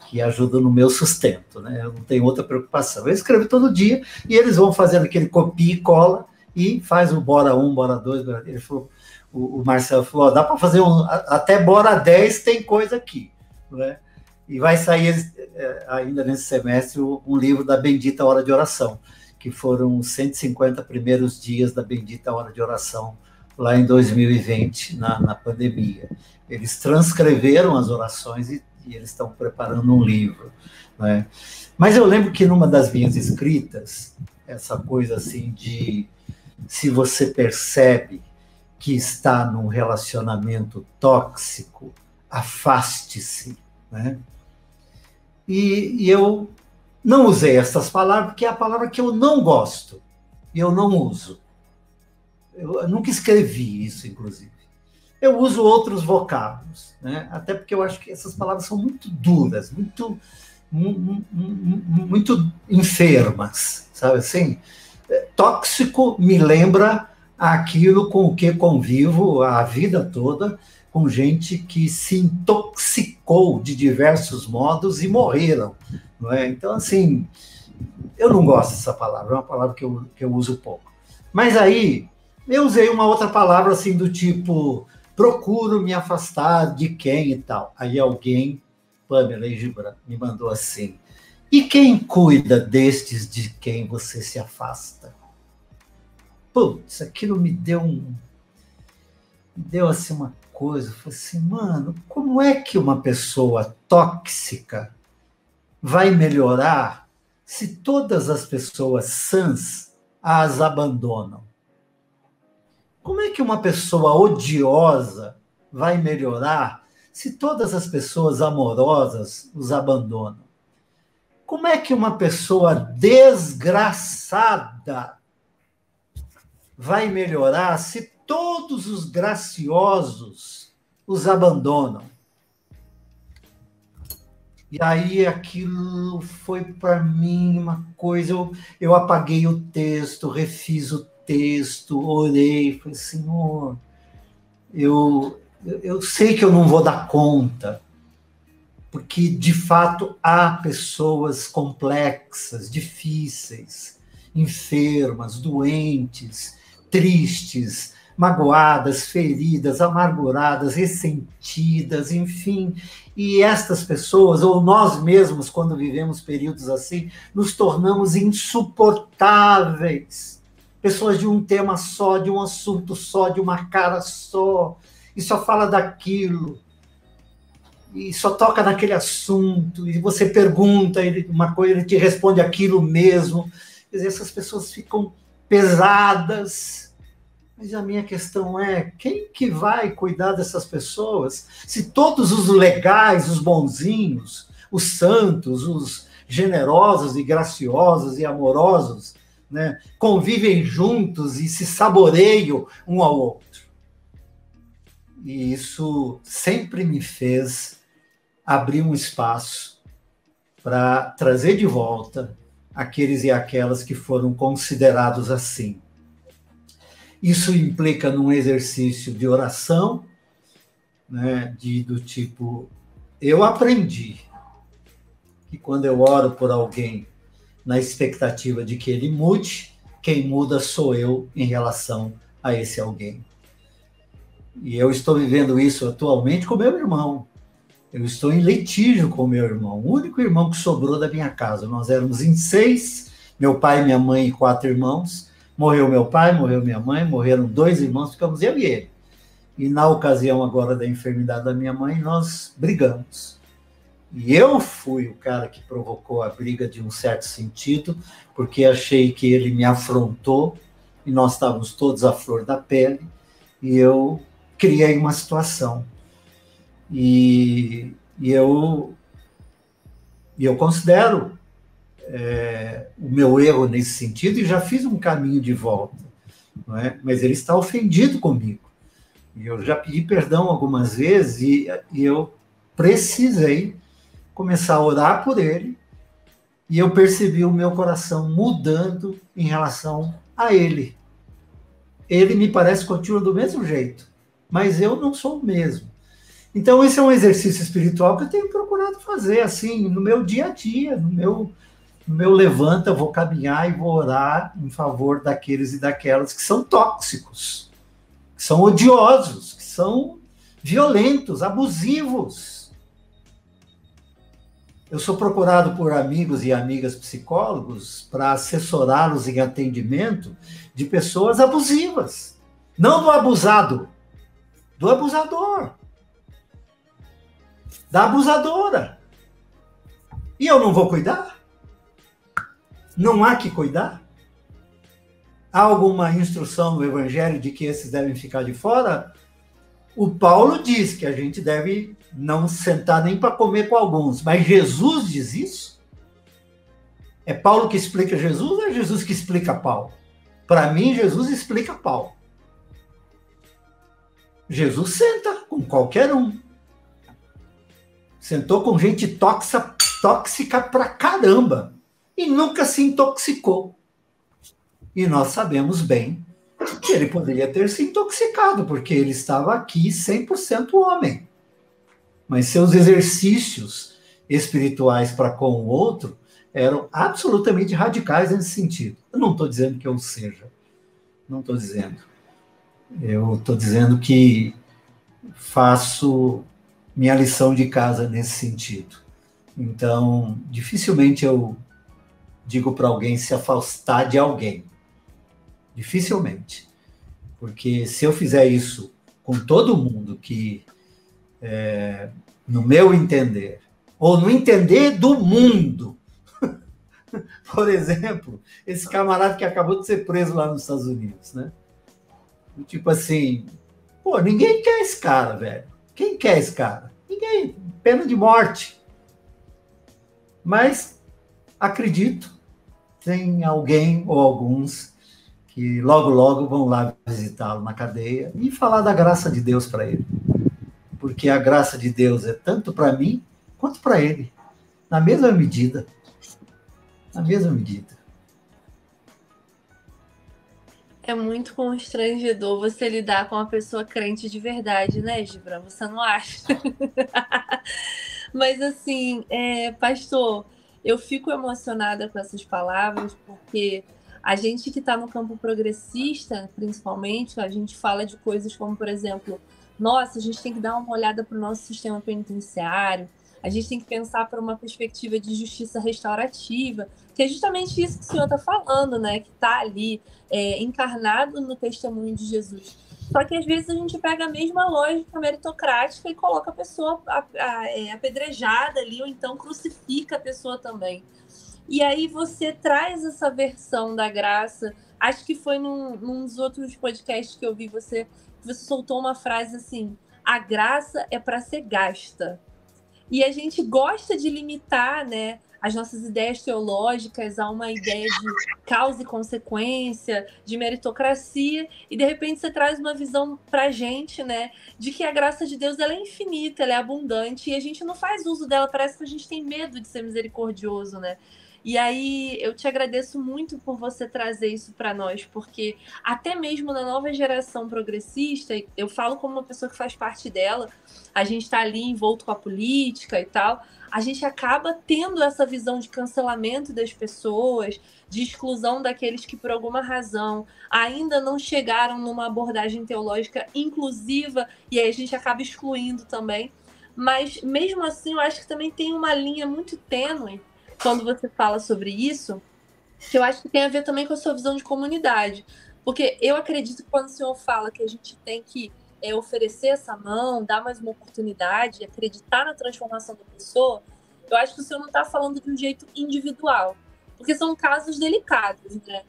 que ajudam no meu sustento, né? Eu não tenho outra preocupação. Eu escrevo todo dia, e eles vão fazendo aquele copia e cola, e faz o bora 1, bora 2, bora 3. Ele falou, o Marcelo falou, dá para fazer até bora 10 tem coisa aqui, né? E vai sair ainda nesse semestre um livro da Bendita Hora de Oração, que foram os 150 primeiros dias da Bendita Hora de Oração, lá em 2020, na pandemia. Eles transcreveram as orações e eles estão preparando um livro, né? Mas eu lembro que numa das minhas escritas, essa coisa assim de, se você percebe que está num relacionamento tóxico, afaste-se, né? E eu não usei essas palavras, porque é a palavra que eu não gosto, e eu não uso. eu nunca escrevi isso, inclusive. Eu uso outros vocábulos, né? Até porque eu acho que essas palavras são muito duras, muito enfermas, sabe assim? Tóxico me lembra aquilo com o que convivo a vida toda, com gente que se intoxicou de diversos modos e morreram, não é? Então, assim, eu não gosto dessa palavra, é uma palavra que eu uso pouco. Mas aí, eu usei uma outra palavra, assim, do tipo, procuro me afastar de quem e tal. Aí alguém, Pamela e Gibran, me mandou assim, e quem cuida destes de quem você se afasta? Putz, aquilo me deu assim uma coisa, eu falei assim, mano, como é que uma pessoa tóxica vai melhorar se todas as pessoas sãs as abandonam? Como é que uma pessoa odiosa vai melhorar se todas as pessoas amorosas os abandonam? Como é que uma pessoa desgraçada vai melhorar se todos os graciosos os abandonam? E aí aquilo foi para mim uma coisa, eu apaguei o texto, refiz o texto, orei, falei, Senhor, eu sei que eu não vou dar conta, porque de fato há pessoas complexas, difíceis, enfermas, doentes, tristes, magoadas, feridas, amarguradas, ressentidas, enfim. E estas pessoas, ou nós mesmos, quando vivemos períodos assim, nos tornamos insuportáveis. Pessoas de um tema só, de um assunto só, de uma cara só, e só fala daquilo, e só toca naquele assunto, e você pergunta uma coisa, ele te responde aquilo mesmo. Quer dizer, essas pessoas ficam pesadas. Mas a minha questão é, quem que vai cuidar dessas pessoas se todos os legais, os bonzinhos, os santos, os generosos e graciosos e amorosos, né, convivem juntos e se saboreiam um ao outro? E isso sempre me fez abrir um espaço para trazer de volta aqueles e aquelas que foram considerados assim. Isso implica num exercício de oração, né, do tipo, eu aprendi que quando eu oro por alguém na expectativa de que ele mude, quem muda sou eu em relação a esse alguém. E eu estou vivendo isso atualmente com meu irmão. Eu estou em litígio com meu irmão, o único irmão que sobrou da minha casa. Nós éramos em 6, meu pai, minha mãe e 4 irmãos. Morreu meu pai, morreu minha mãe, morreram 2 irmãos, ficamos eu e ele. E na ocasião agora da enfermidade da minha mãe, nós brigamos. E eu fui o cara que provocou a briga de um certo sentido, porque achei que ele me afrontou, e nós estávamos todos à flor da pele, e eu criei uma situação. E eu considero o meu erro nesse sentido, e já fiz um caminho de volta, não é? Mas ele está ofendido comigo. E eu já pedi perdão algumas vezes, e eu precisei começar a orar por ele, e eu percebi o meu coração mudando em relação a ele. Ele me parece que continua do mesmo jeito, mas eu não sou o mesmo. Então, esse é um exercício espiritual que eu tenho procurado fazer, assim, no meu dia a dia, no meu levanta, vou caminhar e vou orar em favor daqueles e daquelas que são tóxicos, que são odiosos, que são violentos, abusivos. Eu sou procurado por amigos e amigas psicólogos para assessorá-los em atendimento de pessoas abusivas. Não do abusado, do abusador, da abusadora. E eu não vou cuidar? Não há que cuidar? Há alguma instrução no Evangelho de que esses devem ficar de fora? O Paulo diz que a gente deve não sentar nem para comer com alguns, mas Jesus diz isso? É Paulo que explica Jesus ou é Jesus que explica Paulo? Para mim, Jesus explica Paulo. Jesus senta com qualquer um. Sentou com gente tóxica pra caramba. E nunca se intoxicou. E nós sabemos bem que ele poderia ter se intoxicado, porque ele estava aqui 100% homem. Mas seus exercícios espirituais para com o outro eram absolutamente radicais nesse sentido. Eu não estou dizendo que eu seja. Não estou dizendo. Eu estou dizendo que faço minha lição de casa nesse sentido. Então, dificilmente eu digo para alguém se afastar de alguém. Dificilmente. Porque se eu fizer isso com todo mundo que, no meu entender, ou no entender do mundo, por exemplo, esse camarada que acabou de ser preso lá nos Estados Unidos, né? Tipo assim, pô, ninguém quer esse cara, velho. Quem quer esse cara? Ninguém. Pena de morte. Mas, acredito, tem alguém ou alguns que logo, logo vão lá visitá-lo na cadeia e falar da graça de Deus para ele. Porque a graça de Deus é tanto para mim quanto para ele. Na mesma medida. Na mesma medida. É muito constrangedor você lidar com uma pessoa crente de verdade, né, Gibran? Você não acha? Mas, assim, pastor, eu fico emocionada com essas palavras, porque a gente que está no campo progressista, principalmente, a gente fala de coisas como, por exemplo, nossa, a gente tem que dar uma olhada para o nosso sistema penitenciário, a gente tem que pensar para uma perspectiva de justiça restaurativa, que é justamente isso que o senhor está falando, né? Que está ali encarnado no testemunho de Jesus. Só que às vezes a gente pega a mesma lógica meritocrática e coloca a pessoa apedrejada ali, ou então crucifica a pessoa também. E aí você traz essa versão da graça. Acho que foi num dos outros podcasts que eu vi você soltou uma frase assim: a graça é para ser gasta. E a gente gosta de limitar, né, as nossas ideias teológicas a uma ideia de causa e consequência, de meritocracia, e de repente você traz uma visão para a gente, né, de que a graça de Deus ela é infinita, ela é abundante, e a gente não faz uso dela, parece que a gente tem medo de ser misericordioso, né? E aí eu te agradeço muito por você trazer isso para nós, porque até mesmo na nova geração progressista, eu falo como uma pessoa que faz parte dela, a gente está ali envolto com a política e tal, a gente acaba tendo essa visão de cancelamento das pessoas, de exclusão daqueles que por alguma razão ainda não chegaram numa abordagem teológica inclusiva, e aí a gente acaba excluindo também. Mas mesmo assim eu acho que também tem uma linha muito tênue quando você fala sobre isso, que eu acho que tem a ver também com a sua visão de comunidade. Porque eu acredito que quando o senhor fala que a gente tem que oferecer essa mão, dar mais uma oportunidade, acreditar na transformação da pessoa, eu acho que o senhor não está falando de um jeito individual. Porque são casos delicados, né?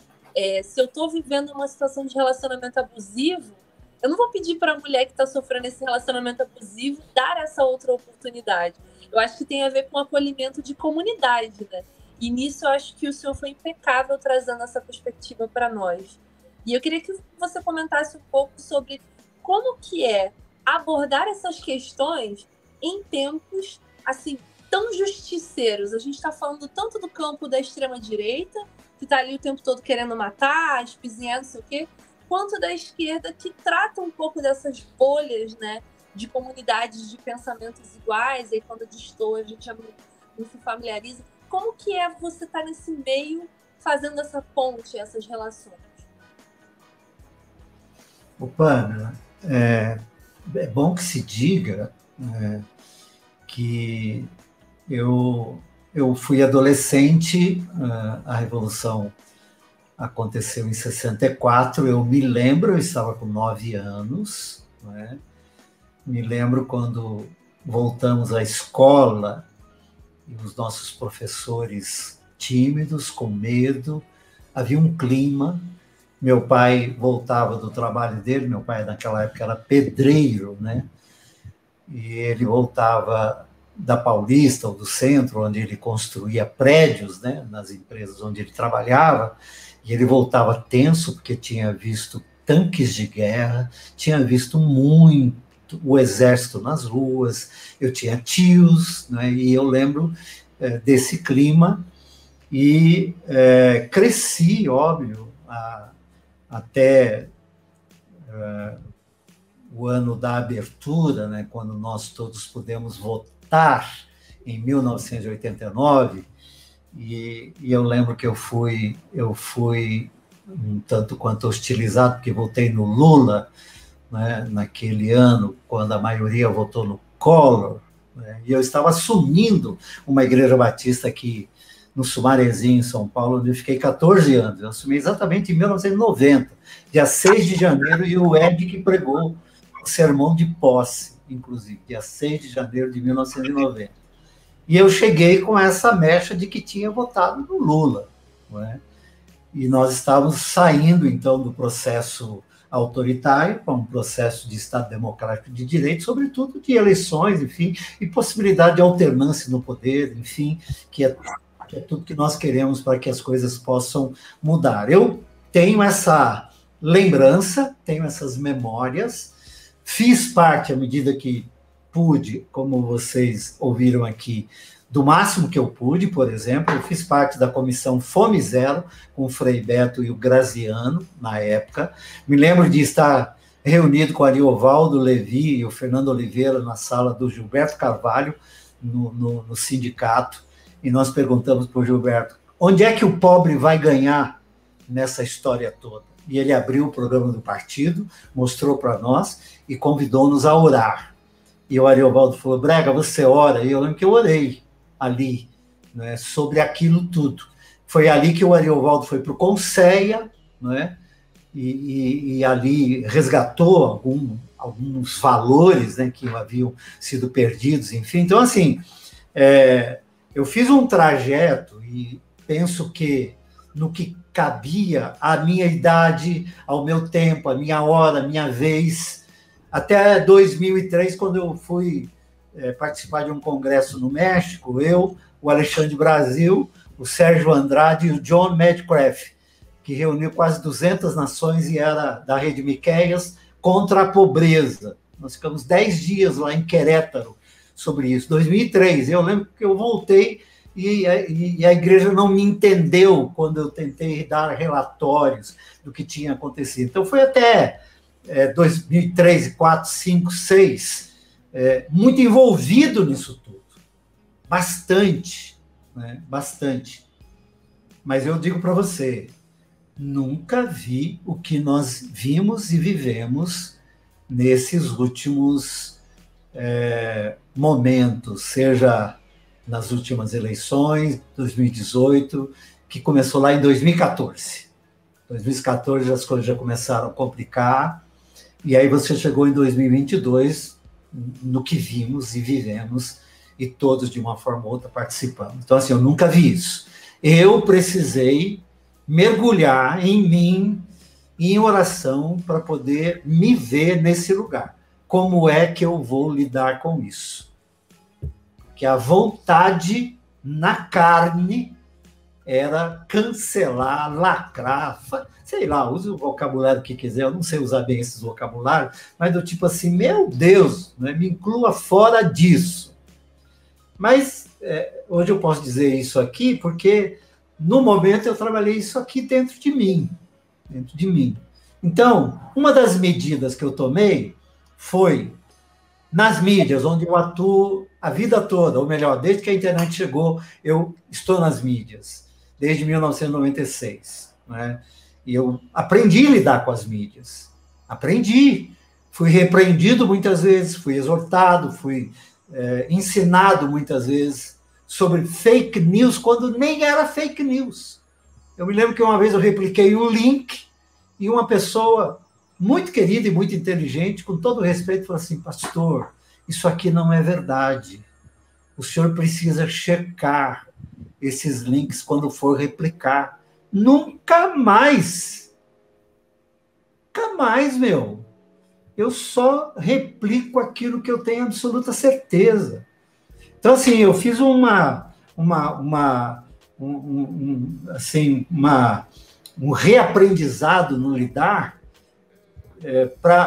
Se eu estou vivendo uma situação de relacionamento abusivo, eu não vou pedir para a mulher que está sofrendo esse relacionamento abusivo dar essa outra oportunidade. Eu acho que tem a ver com o acolhimento de comunidade, né? E nisso eu acho que o senhor foi impecável trazendo essa perspectiva para nós. E eu queria que você comentasse um pouco sobre como que é abordar essas questões em tempos, assim, tão justiceiros. A gente está falando tanto do campo da extrema-direita, que está ali o tempo todo querendo matar, espizinhar, não sei o quê, quanto da esquerda, que trata um pouco dessas bolhas, né? De comunidades de pensamentos iguais, e aí quando destoa a gente já não se familiariza. Como que é você estar nesse meio fazendo essa ponte, essas relações? Pamela, é bom que se diga que eu fui adolescente, a Revolução aconteceu em 64, eu me lembro, eu estava com 9 anos, né? Me lembro quando voltamos à escola e os nossos professores tímidos, com medo, havia um clima. Meu pai voltava do trabalho dele, meu pai naquela época era pedreiro, né? E ele voltava da Paulista ou do centro, onde ele construía prédios, né? Nas empresas onde ele trabalhava, e ele voltava tenso, porque tinha visto tanques de guerra, tinha visto muito o exército nas ruas, eu tinha tios, né, e eu lembro desse clima, e cresci, óbvio, até o ano da abertura, né, quando nós todos pudemos votar em 1989, e eu lembro que eu fui um tanto quanto hostilizado, porque votei no Lula, né, naquele ano, quando a maioria votou no Collor, né, e eu estava assumindo uma igreja batista aqui no Sumarezinho, em São Paulo, onde eu fiquei 14 anos. Eu assumi exatamente em 1990, dia 6 de janeiro, e o Ed que pregou o sermão de posse, inclusive, dia 6 de janeiro de 1990. E eu cheguei com essa mecha de que tinha votado no Lula, não é? E nós estávamos saindo, então, do processo autoritário para um processo de Estado democrático de direito, sobretudo de eleições, enfim, e possibilidade de alternância no poder, enfim, que é tudo que nós queremos para que as coisas possam mudar. Eu tenho essa lembrança, tenho essas memórias, fiz parte, à medida que pude, como vocês ouviram aqui, do máximo que eu pude, por exemplo, eu fiz parte da comissão Fome Zero, com o Frei Beto e o Graziano, na época. Me lembro de estar reunido com o Ariovaldo Levi e o Fernando Oliveira na sala do Gilberto Carvalho, no sindicato, e nós perguntamos para o Gilberto, onde é que o pobre vai ganhar nessa história toda? E ele abriu o programa do partido, mostrou para nós e convidou-nos a orar. E o Ariovaldo falou, Brega, você ora? E eu lembro que eu orei ali, né, sobre aquilo tudo. Foi ali que o Ariovaldo foi para o Conceia, né, e ali resgatou alguns valores, né, que haviam sido perdidos, enfim. Então, assim, eu fiz um trajeto e penso que no que cabia à minha idade, ao meu tempo, à minha hora, à minha vez, até 2003, quando eu fui participar de um congresso no México, eu, o Alexandre Brasil, o Sérgio Andrade e o John Medcraft, que reuniu quase 200 nações e era da Rede Miqueias contra a pobreza. Nós ficamos 10 dias lá em Querétaro sobre isso. 2003, eu lembro que eu voltei e a igreja não me entendeu quando eu tentei dar relatórios do que tinha acontecido. Então, foi até 2003, 2004, 2005, 2006, muito envolvido nisso tudo. Bastante, né? Bastante. Mas eu digo para você, nunca vi o que nós vimos e vivemos nesses últimos momentos, seja nas últimas eleições, 2018, que começou lá em 2014. 2014 as coisas já começaram a complicar, e aí você chegou em 2022, no que vimos e vivemos, e todos, de uma forma ou outra, participamos. Então, assim, eu nunca vi isso. Eu precisei mergulhar em mim, em oração, para poder me ver nesse lugar. Como é que eu vou lidar com isso? Que a vontade na carne era cancelar, lacrar, sei lá, use o vocabulário que quiser, eu não sei usar bem esses vocabulários, mas do tipo assim, meu Deus, né, me inclua fora disso. Mas hoje eu posso dizer isso aqui porque, no momento, eu trabalhei isso aqui dentro de mim. Dentro de mim. Então, uma das medidas que eu tomei foi nas mídias, onde eu atuo a vida toda, ou melhor, desde que a internet chegou, eu estou nas mídias, desde 1996. Né? E eu aprendi a lidar com as mídias. Aprendi. Fui repreendido muitas vezes, fui exortado, fui ensinado muitas vezes sobre fake news, quando nem era fake news. Eu me lembro que uma vez eu repliquei um link e uma pessoa muito querida e muito inteligente, com todo respeito, falou assim, pastor, isso aqui não é verdade. O senhor precisa checar esses links quando for replicar. Nunca mais. Nunca mais, meu. Eu só replico aquilo que eu tenho absoluta certeza. Então, assim, eu fiz um reaprendizado no lidar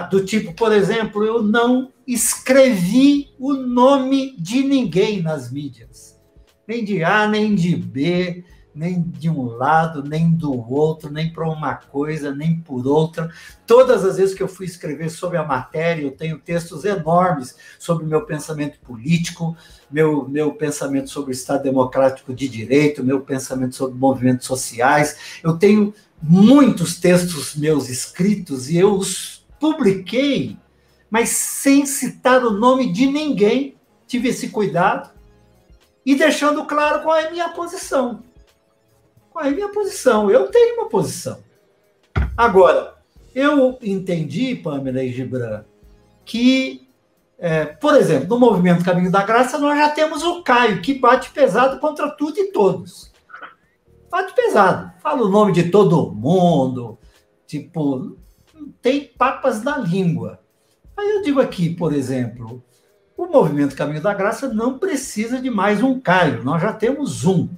do tipo, por exemplo, eu não escrevi o nome de ninguém nas mídias. Nem de A, nem de B, nem de um lado, nem do outro, nem para uma coisa, nem por outra. Todas as vezes que eu fui escrever sobre a matéria, eu tenho textos enormes sobre o meu pensamento político, meu pensamento sobre o Estado Democrático de Direito, meu pensamento sobre movimentos sociais. Eu tenho muitos textos meus escritos e eu os publiquei, mas sem citar o nome de ninguém. Tive esse cuidado e deixando claro qual é a minha posição. Qual é a minha posição? Eu tenho uma posição. Agora, eu entendi, Pamela e Gibran, que, por exemplo, no Movimento Caminho da Graça, nós já temos o Caio, que bate pesado contra tudo e todos. Bate pesado. Fala o nome de todo mundo. Tipo, tem papas na língua. Aí eu digo aqui, por exemplo, o Movimento Caminho da Graça não precisa de mais um Caio. Nós já temos um.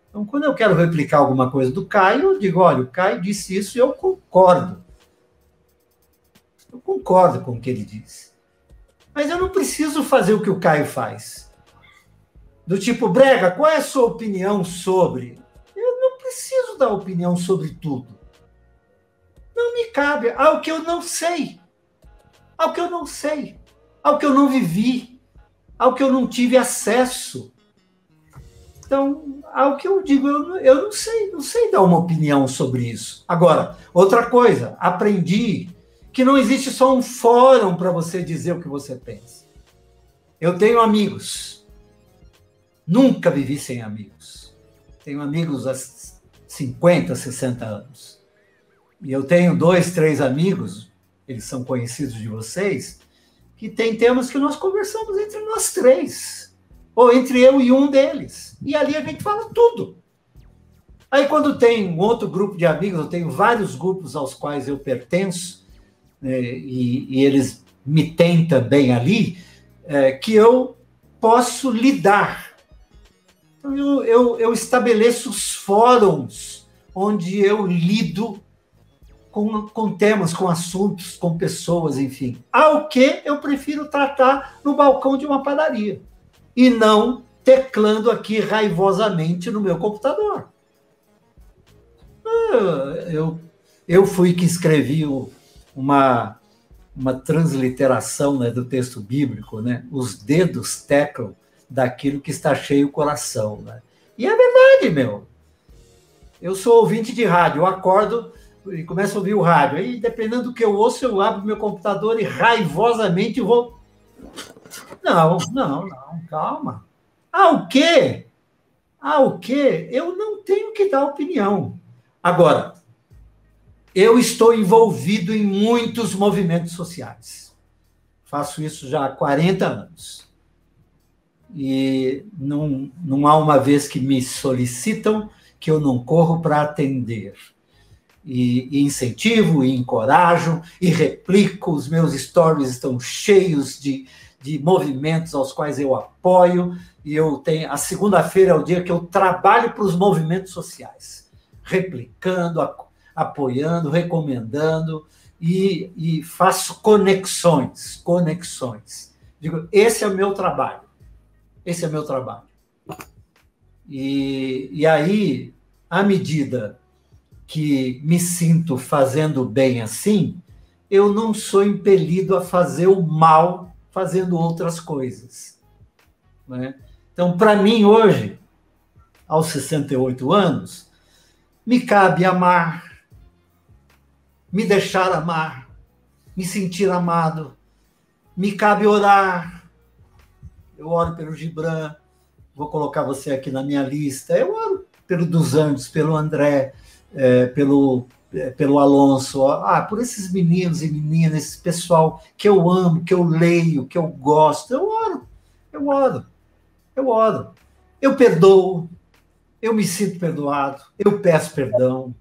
Então, quando eu quero replicar alguma coisa do Caio, eu digo, olha, o Caio disse isso e eu concordo. Eu concordo com o que ele disse. Mas eu não preciso fazer o que o Caio faz. Do tipo, Brega, qual é a sua opinião sobre... Eu não preciso dar opinião sobre tudo. Não me cabe. Ao que eu não sei. Ao que eu não sei. Ao que eu não vivi. Ao que eu não tive acesso. Então, ao que eu digo, eu não sei dar uma opinião sobre isso. Agora, outra coisa, aprendi que não existe só um fórum para você dizer o que você pensa. Eu tenho amigos. Nunca vivi sem amigos. Tenho amigos há 50, 60 anos. E eu tenho 2, 3 amigos, eles são conhecidos de vocês, que tem temas que nós conversamos entre nós 3. Ou entre eu e um deles. E ali a gente fala tudo. Aí quando tem um outro grupo de amigos, eu tenho vários grupos aos quais eu pertenço, e eles me têm também ali, que eu posso lidar. Então eu estabeleço os fóruns onde eu lido com temas, com assuntos, com pessoas, enfim. Ao que eu prefiro tratar no balcão de uma padaria. E não teclando aqui raivosamente no meu computador. Eu fui que escrevi uma transliteração, né, do texto bíblico, né? Os dedos teclam daquilo que está cheio o coração. Né? E é verdade, meu. Eu sou ouvinte de rádio, eu acordo e começo a ouvir o rádio. Aí, dependendo do que eu ouço, eu abro meu computador e raivosamente vou... Não, calma. O quê? O quê? Eu não tenho que dar opinião. Agora, eu estou envolvido em muitos movimentos sociais. Faço isso já há 40 anos. E não há uma vez que me solicitam que eu não corro para atender. E incentivo, e encorajo, e replico. Os meus stories estão cheios de movimentos aos quais eu apoio, e eu tenho... A segunda-feira é o dia que eu trabalho para os movimentos sociais, replicando, apoiando, recomendando, e faço conexões. Digo, esse é o meu trabalho. E aí, à medida que me sinto fazendo bem assim, eu não sou impelido a fazer o mal fazendo outras coisas. Né? Então, para mim, hoje, aos 68 anos, me cabe amar, me deixar amar, me sentir amado, me cabe orar. Eu oro pelo Gibran, vou colocar você aqui na minha lista, eu oro pelo dos Anjos, pelo André, pelo Alonso, por esses meninos e meninas, esse pessoal que eu amo, que eu leio, que eu gosto, eu oro. Eu perdoo, eu me sinto perdoado, eu peço perdão,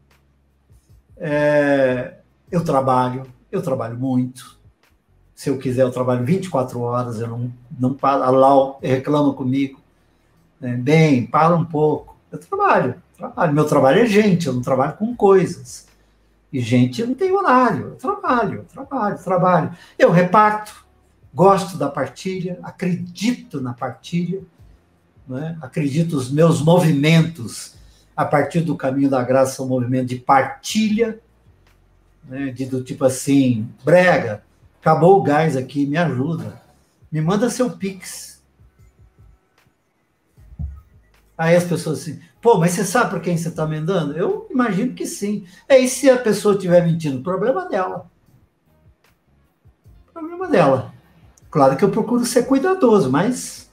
eu trabalho muito. Se eu quiser, eu trabalho 24 horas, eu não paro. A Lau reclama comigo. Bem, para um pouco. Eu trabalho. Meu trabalho é gente, eu não trabalho com coisas. E, gente, não tem horário. Trabalho. Eu reparto, gosto da partilha, acredito na partilha, né? Acredito os meus movimentos, a partir do caminho da graça, são um movimento de partilha, né? Do tipo assim, Brega, acabou o gás aqui, me ajuda. Me manda seu Pix. Aí as pessoas assim, pô, mas você sabe para quem você está mandando? Eu imagino que sim. E se a pessoa estiver mentindo? Problema dela. Problema dela. Claro que eu procuro ser cuidadoso, mas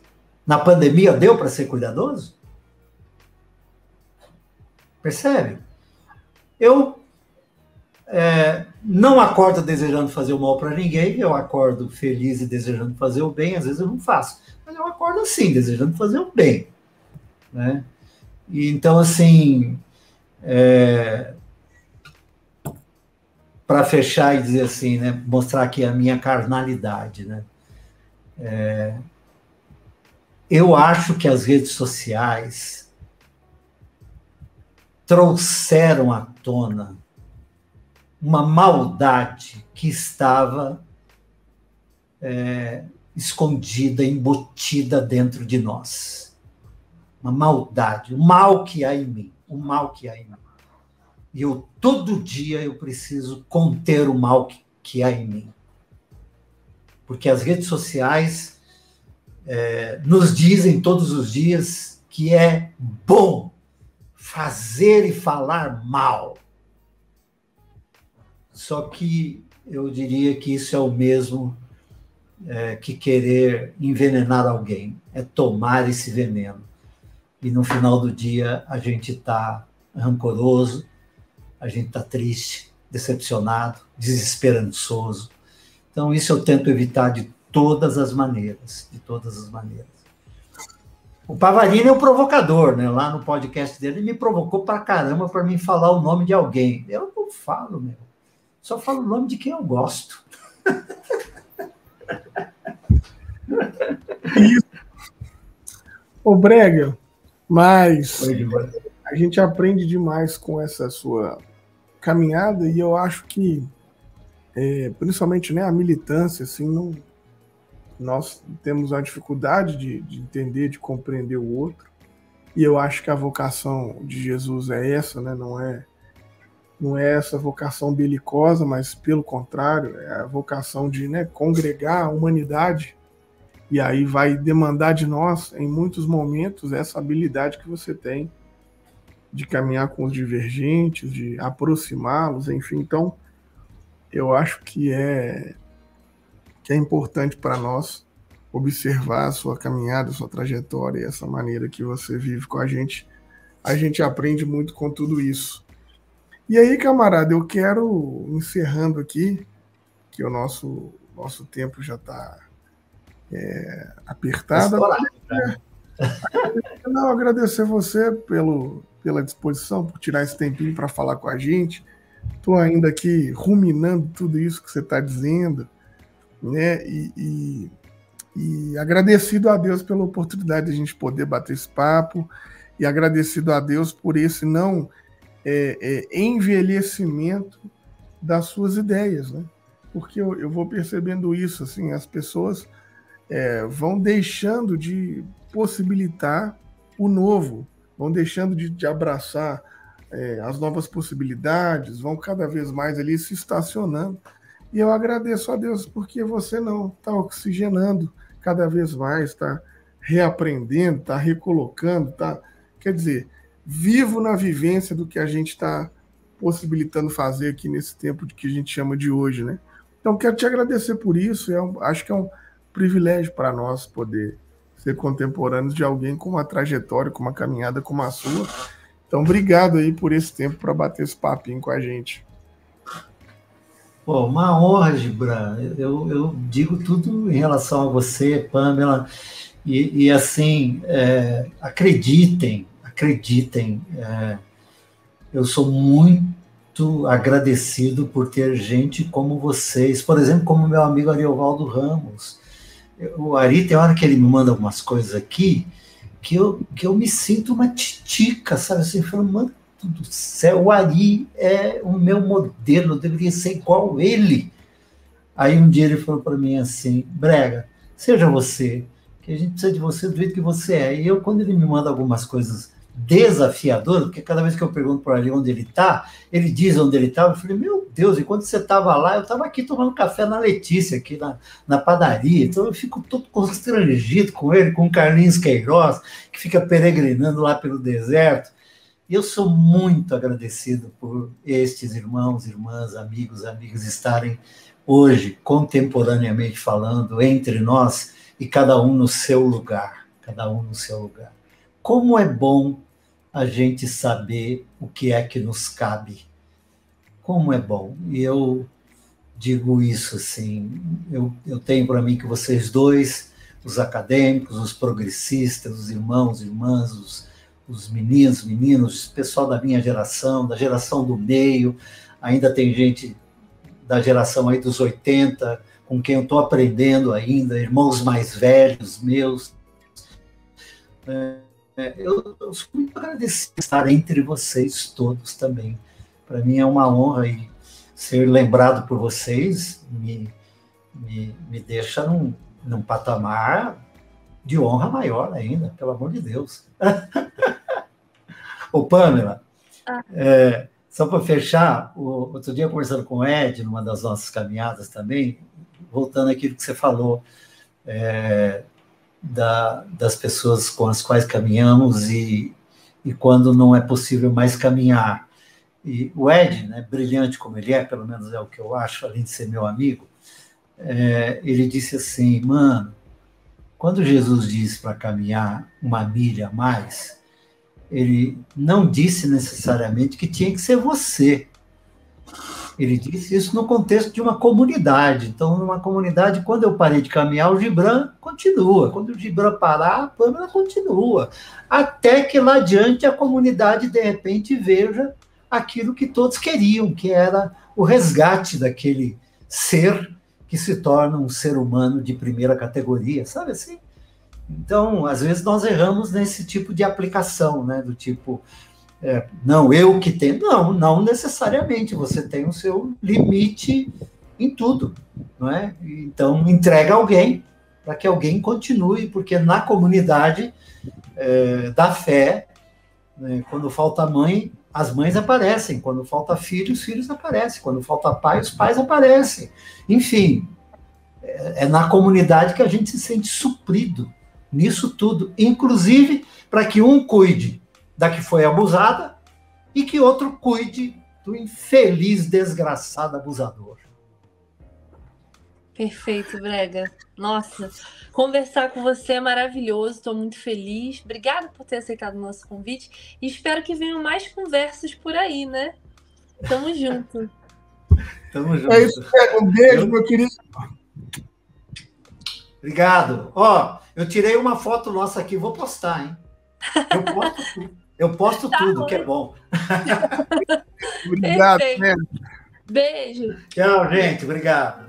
na pandemia deu para ser cuidadoso? Percebe? Eu não acordo desejando fazer o mal para ninguém, eu acordo feliz e desejando fazer o bem, às vezes eu não faço, mas eu acordo assim, desejando fazer o bem, né? E então, assim, para fechar e dizer assim, né, mostrar aqui a minha carnalidade, né? Eu acho que as redes sociais trouxeram à tona uma maldade que estava escondida, embutida dentro de nós. Uma maldade, o mal que há em mim, E todo dia eu preciso conter o mal que há em mim. Porque as redes sociais nos dizem todos os dias que é bom fazer e falar mal. Só que eu diria que isso é o mesmo que querer envenenar alguém, é tomar esse veneno. E no final do dia a gente está rancoroso, a gente está triste, decepcionado, desesperançoso. Então isso eu tento evitar de todas as maneiras, O Pavarini é o provocador, né? Lá no podcast dele, ele me provocou pra caramba para mim falar o nome de alguém. Eu não falo, meu. Só falo o nome de quem eu gosto. Isso. Ô, Brega, mas a gente aprende demais com essa sua caminhada e eu acho que, principalmente, né, a militância, assim, nós temos a dificuldade de entender, de compreender o outro, e eu acho que a vocação de Jesus é essa, né? Não é essa vocação belicosa, mas pelo contrário, é a vocação de, né, congregar a humanidade, e aí vai demandar de nós, em muitos momentos, essa habilidade que você tem de caminhar com os divergentes, de aproximá-los, enfim. Então, eu acho que é importante para nós observar a sua caminhada, a sua trajetória, e essa maneira que você vive com a gente aprende muito com tudo isso. E aí, camarada, eu quero, encerrando aqui, que o nosso tempo já está apertado. Não, agradecer você pela disposição, por tirar esse tempinho para falar com a gente. Estou ainda aqui ruminando tudo isso que você está dizendo, né? E agradecido a Deus pela oportunidade de a gente poder bater esse papo, e agradecido a Deus por esse não envelhecimento das suas ideias, né? Porque eu vou percebendo isso, assim, as pessoas vão deixando de possibilitar o novo, vão deixando de abraçar as novas possibilidades, vão cada vez mais ali se estacionando. E eu agradeço a Deus porque você não está oxigenando cada vez mais, está reaprendendo, está recolocando, quer dizer, vivo na vivência do que a gente está possibilitando fazer aqui nesse tempo que a gente chama de hoje, né? Então, quero te agradecer por isso. Acho que é um privilégio para nós poder ser contemporâneos de alguém com uma trajetória, com uma caminhada como a sua. Então, obrigado aí por esse tempo para bater esse papinho com a gente. Pô, uma honra, Gibran. Eu digo tudo em relação a você, Pamela, e assim, acreditem, eu sou muito agradecido por ter gente como vocês, por exemplo, como meu amigo Ariovaldo Ramos. O Ari, tem hora que ele me manda algumas coisas aqui, que eu me sinto uma titica, sabe assim, falando, mano, santo do céu, o Ari é o meu modelo, eu deveria ser igual ele. Aí um dia ele falou para mim assim, Brega, seja você, que a gente precisa de você do jeito que você é. E eu, quando ele me manda algumas coisas desafiadoras, porque cada vez que eu pergunto para ele onde ele está, ele diz onde ele estava, eu falei, meu Deus, e quando você estava lá, eu estava aqui tomando café na Letícia, aqui na padaria, então eu fico todo constrangido com ele, com o Carlinhos Queiroz, que fica peregrinando lá pelo deserto. E eu sou muito agradecido por estes irmãos, irmãs, amigos, amigas estarem hoje, contemporaneamente falando, entre nós, e cada um no seu lugar, cada um no seu lugar. Como é bom a gente saber o que é que nos cabe. Como é bom. E eu digo isso assim, eu tenho para mim que vocês dois, os acadêmicos, os progressistas, os irmãos, irmãs, os meninos, meninos, pessoal da minha geração, da geração do meio, ainda tem gente da geração aí dos 80, com quem eu estou aprendendo ainda, irmãos mais velhos meus. Eu sou muito agradecido por estar entre vocês todos também. Para mim é uma honra e ser lembrado por vocês me deixa num patamar de honra maior ainda, pelo amor de Deus. Ô, Pamela, só para fechar, outro dia conversando com o Ed, numa das nossas caminhadas também, voltando àquilo que você falou, das pessoas com as quais caminhamos e quando não é possível mais caminhar. E o Ed, né, brilhante como ele é, pelo menos é o que eu acho, além de ser meu amigo, ele disse assim, mano, quando Jesus disse para caminhar 1 milha a mais, ele não disse necessariamente que tinha que ser você. Ele disse isso no contexto de uma comunidade. Então, numa comunidade, quando eu parei de caminhar, o Gibran continua. Quando o Gibran parar, a Pamela continua. Até que lá adiante a comunidade, de repente, veja aquilo que todos queriam, que era o resgate daquele ser que se torna um ser humano de primeira categoria, sabe assim? Então, às vezes nós erramos nesse tipo de aplicação, né? Do tipo, não, eu que tenho. Não necessariamente, você tem o seu limite em tudo, não é? Então, entrega alguém para que alguém continue, porque na comunidade da fé, né, quando falta mãe, as mães aparecem, quando falta filho, os filhos aparecem, quando falta pai, os pais aparecem. Enfim, é na comunidade que a gente se sente suprido nisso tudo, inclusive para que um cuide da que foi abusada e que outro cuide do infeliz, desgraçado abusador. Perfeito, Brega. Nossa, conversar com você é maravilhoso, estou muito feliz. Obrigada por ter aceitado o nosso convite e espero que venham mais conversas por aí, né? Tamo junto. Tamo junto. É isso, um beijo, meu querido. Obrigado. Eu tirei uma foto nossa aqui, vou postar, hein? Eu posto Tá tudo, bom. que é bom. Obrigado, Perfeito. né? Beijo. Tchau, gente. Obrigado.